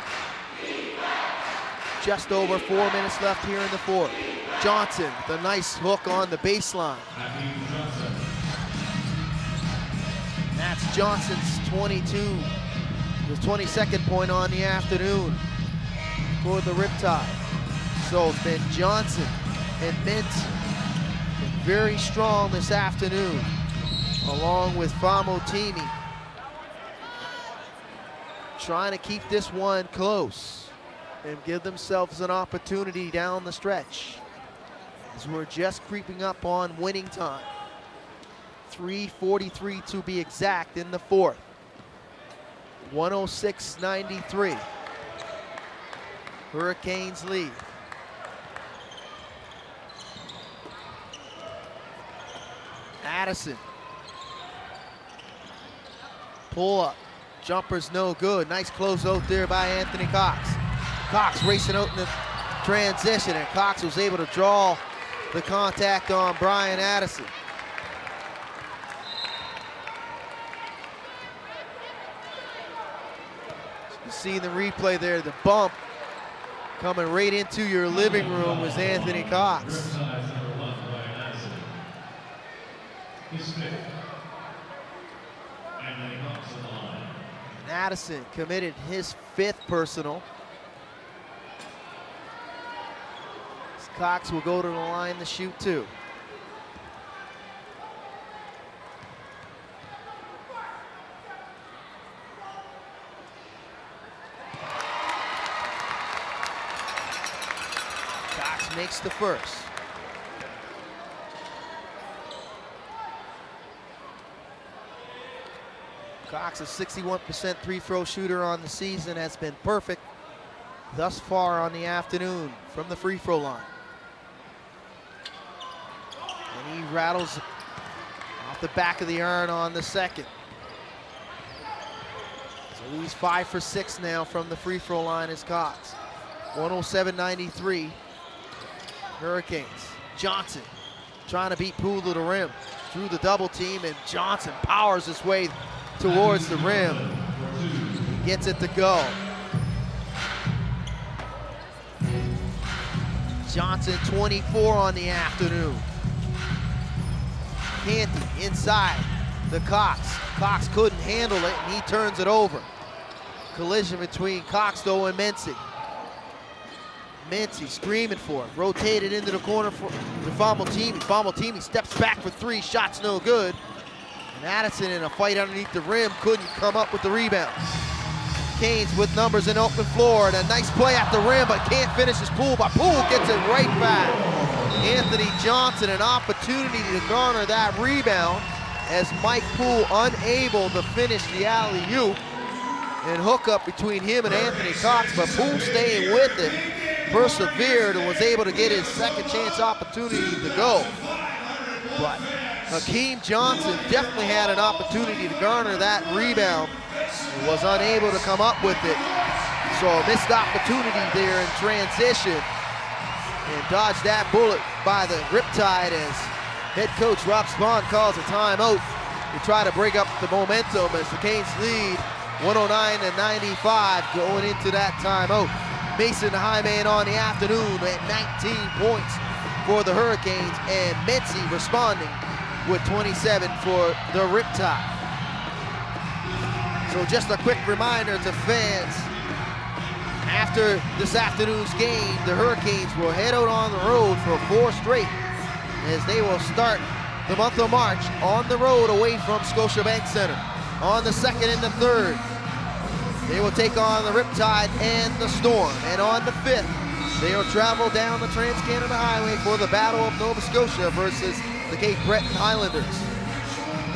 just over 4 minutes left here in the fourth. Johnson with a nice hook on the baseline. That's Johnson's 22, his 22nd point on the afternoon for the Riptide. So it's been Johnson and Mintz been very strong this afternoon, along with Famotimi, trying to keep this one close and give themselves an opportunity down the stretch, as we're just creeping up on winning time. 3:43 to be exact in the fourth. 106-93. Hurricanes lead. Addison. Pull up. Jumper's no good. Nice close out there by Anthony Cox. Cox racing out in the transition, and Cox was able to draw the contact on Brian Addison. You see the replay there, the bump coming right into your living room was Anthony Cox. And Addison committed his 5th personal. Cox will go to the line to shoot 2. Cox makes the first. Cox, a 61% free-throw shooter on the season, has been perfect thus far on the afternoon from the free throw line. And he rattles off the back of the iron on the second. So he's 5 for 6 now from the free throw line as Cox. 107-93, Hurricanes. Johnson trying to beat Poole to the rim through the double team, and Johnson powers his way towards the rim. Gets it to go. Johnson 24 on the afternoon. Canty inside the Cox. Cox couldn't handle it, and he turns it over. Collision between Cox though and Mintzy. Mintzy screaming for it. Rotated into the corner for Famotimi. Famotimi steps back for 3, shots no good. And Addison in a fight underneath the rim couldn't come up with the rebound. Canes with numbers in open floor, and a nice play at the rim, but can't finish his Poole, but Poole gets it right back. Anthony Johnson, an opportunity to garner that rebound as Mike Poole unable to finish the alley-oop, and hook up between him and Anthony Cox, but Poole staying with it, persevered and was able to get his second chance opportunity to go. But Hakeem Johnson definitely had an opportunity to garner that rebound, was unable to come up with it. So a missed opportunity there in transition, and dodged that bullet by the Riptide as head coach Rob Spahn calls a timeout to try to break up the momentum as the Canes lead 109-95 going into that timeout. Mason, the high man on the afternoon at 19 points for the Hurricanes, and Mintzy responding with 27 for the Riptide. So just a quick reminder to fans, after this afternoon's game, the Hurricanes will head out on the road for 4 straight as they will start the month of March on the road away from Scotiabank Center. On the 2nd and the 3rd, they will take on the Riptide and the Storm. And on the 5th, they will travel down the Trans-Canada Highway for the Battle of Nova Scotia versus the Cape Breton Highlanders.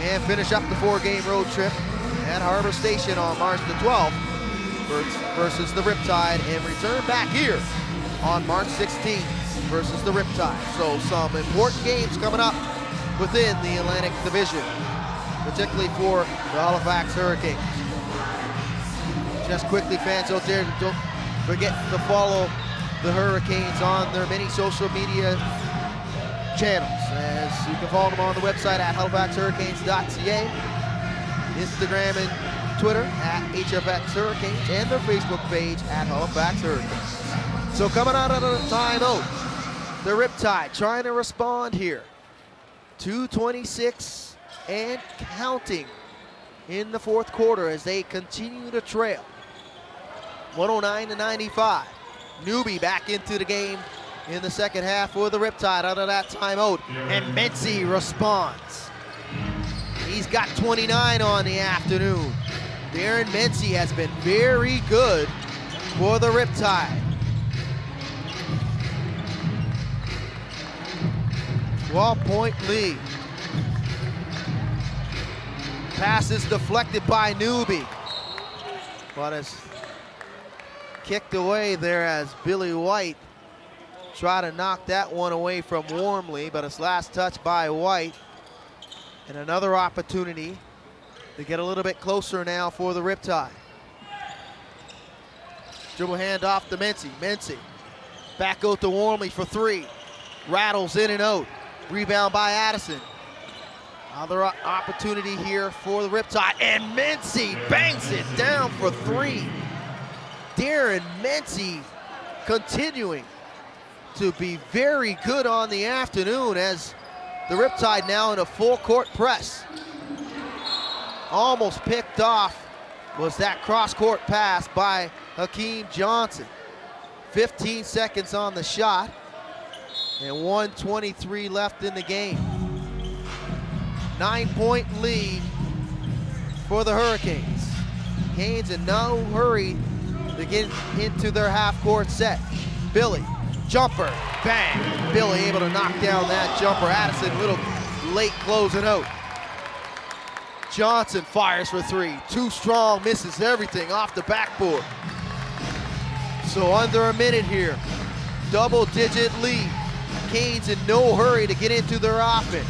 And finish up the 4-game road trip at Harbor Station on March the 12th versus the Riptide, and return back here on March 16th versus the Riptide. So some important games coming up within the Atlantic Division, particularly for the Halifax Hurricanes. Just quickly, fans out there, don't forget to follow the Hurricanes on their many social media channels, as you can follow them on the website at halifaxhurricanes.ca, Instagram and Twitter at HFX Hurricanes, and their Facebook page at Halifax Hurricanes. So coming out of the timeout, the Riptide trying to respond here. 2:26 and counting in the fourth quarter as they continue to trail. 109-95. Newbie back into the game in the second half for the Riptide out of that timeout. And Mincy responds. He's got 29 on the afternoon. Darren Mincy has been very good for the Riptide. 12-point lead. Pass is deflected by Newbie, but it's kicked away there as Billy White tried to knock that one away from Warmly, but it's last touch by White. And another opportunity to get a little bit closer now for the Riptide. Dribble hand off to Mincy. Mincy back out to Warmly for three. Rattles in and out. Rebound by Addison. Another opportunity here for the Riptide, and Mincy bangs it down for three. Darren Mincy continuing to be very good on the afternoon as the Riptide now in a full court press. Almost picked off was that cross-court pass by Hakeem Johnson. 15 seconds on the shot and 1:23 left in the game. 9-point lead for the Hurricanes. Canes in no hurry to get into their half-court set. Billy, jumper, bang. Billy able to knock down that jumper. Addison a little late closing out. Johnson fires for three. Too strong, misses everything off the backboard. So under a minute here, double-digit lead. Canes in no hurry to get into their offense.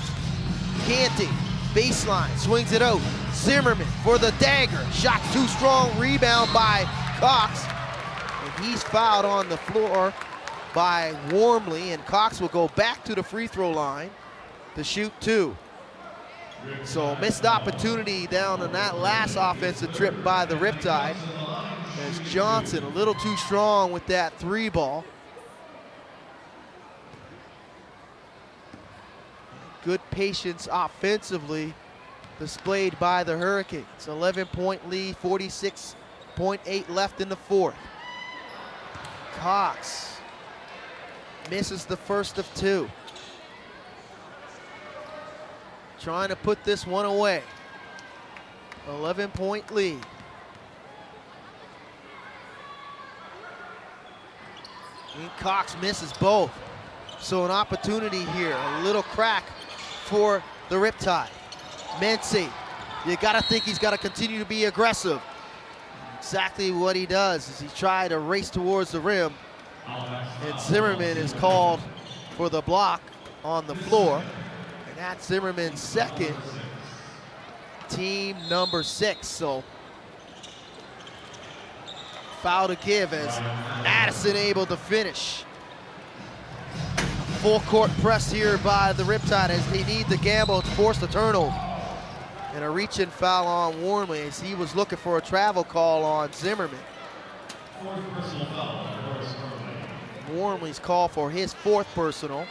Canty, baseline, swings it out. Zimmerman for the dagger. Shot too strong, rebound by Cox. And he's fouled on the floor by Warmly, and Cox will go back to the free throw line to shoot two. So missed opportunity down on that last offensive trip by the Riptide, as Johnson a little too strong with that three ball. Good patience offensively displayed by the Hurricanes. 11-point lead, 46.8 left in the fourth. Cox misses the first of two. Trying to put this one away. 11-point lead. And Cox misses both. So an opportunity here, a little crack for the Riptide. Mincy, you gotta think he's gotta continue to be aggressive. Exactly what he does is he tried to race towards the rim, and Zimmerman is called for the block on the floor. And that's Zimmerman's second, team number 6. So foul to give as Addison able to finish. Full court press here by the Riptide as they need to gamble to force the turnover. And a reach-in foul on Warmly as he was looking for a travel call on Zimmerman. Warmly's call for his fourth personal.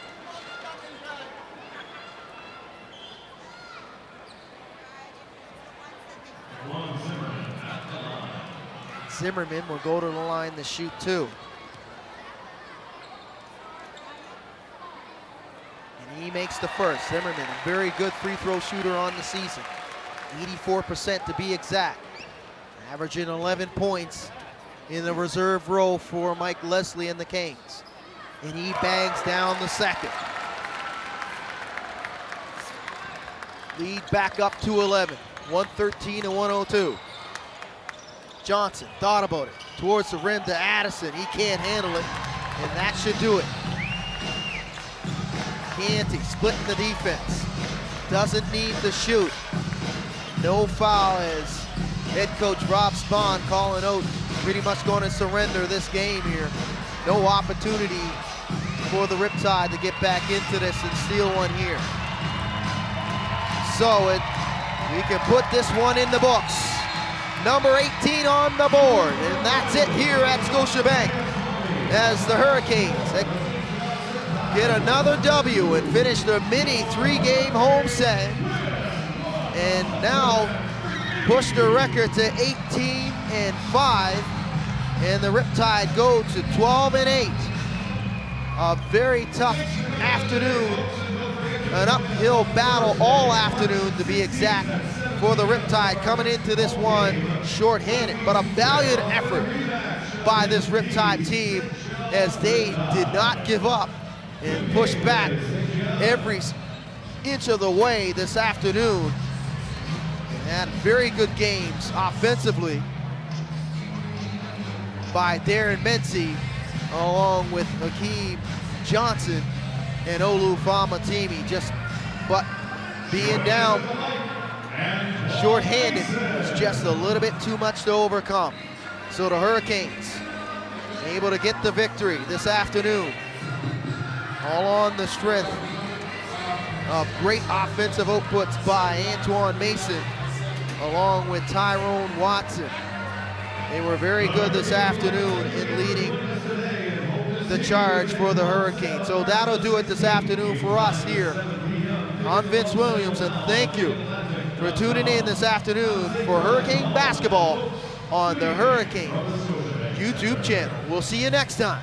Zimmerman will go to the line to shoot two. And he makes the first. Zimmerman, a very good free throw shooter on the season. 84% to be exact. Averaging 11 points in the reserve row for Mike Leslie and the Canes. And he bangs down the second. Lead back up to 11. 113 and 102. Johnson thought about it. Towards the rim to Addison. He can't handle it. And that should do it. Canty splitting the defense. Doesn't need to shoot. No foul as head coach Rob Spahn calling out pretty much going to surrender this game here. No opportunity for the Riptide to get back into this and steal one here. So we can put this one in the books. Number 18 on the board, and that's it here at Scotiabank. as the Hurricanes get another W and finish their mini 3-game home set, and now push their record to 18-5, and the Riptide go to 12-8. A very tough afternoon, an uphill battle all afternoon to be exact for the Riptide, coming into this one short-handed, but a valiant effort by this Riptide team as they did not give up and push back every inch of the way this afternoon. And very good games offensively by Darren Mency, along with Hakeem Johnson and Olu Famatimi, but being down short-handed is just a little bit too much to overcome. So the Hurricanes able to get the victory this afternoon, all on the strength of great offensive outputs by Antoine Mason, along with Tyrone Watson. They were very good this afternoon in leading the charge for the Hurricanes. So that'll do it this afternoon for us here on Vince Williams, and thank you for tuning in this afternoon for Hurricane basketball on the Hurricane YouTube channel. We'll see you next time.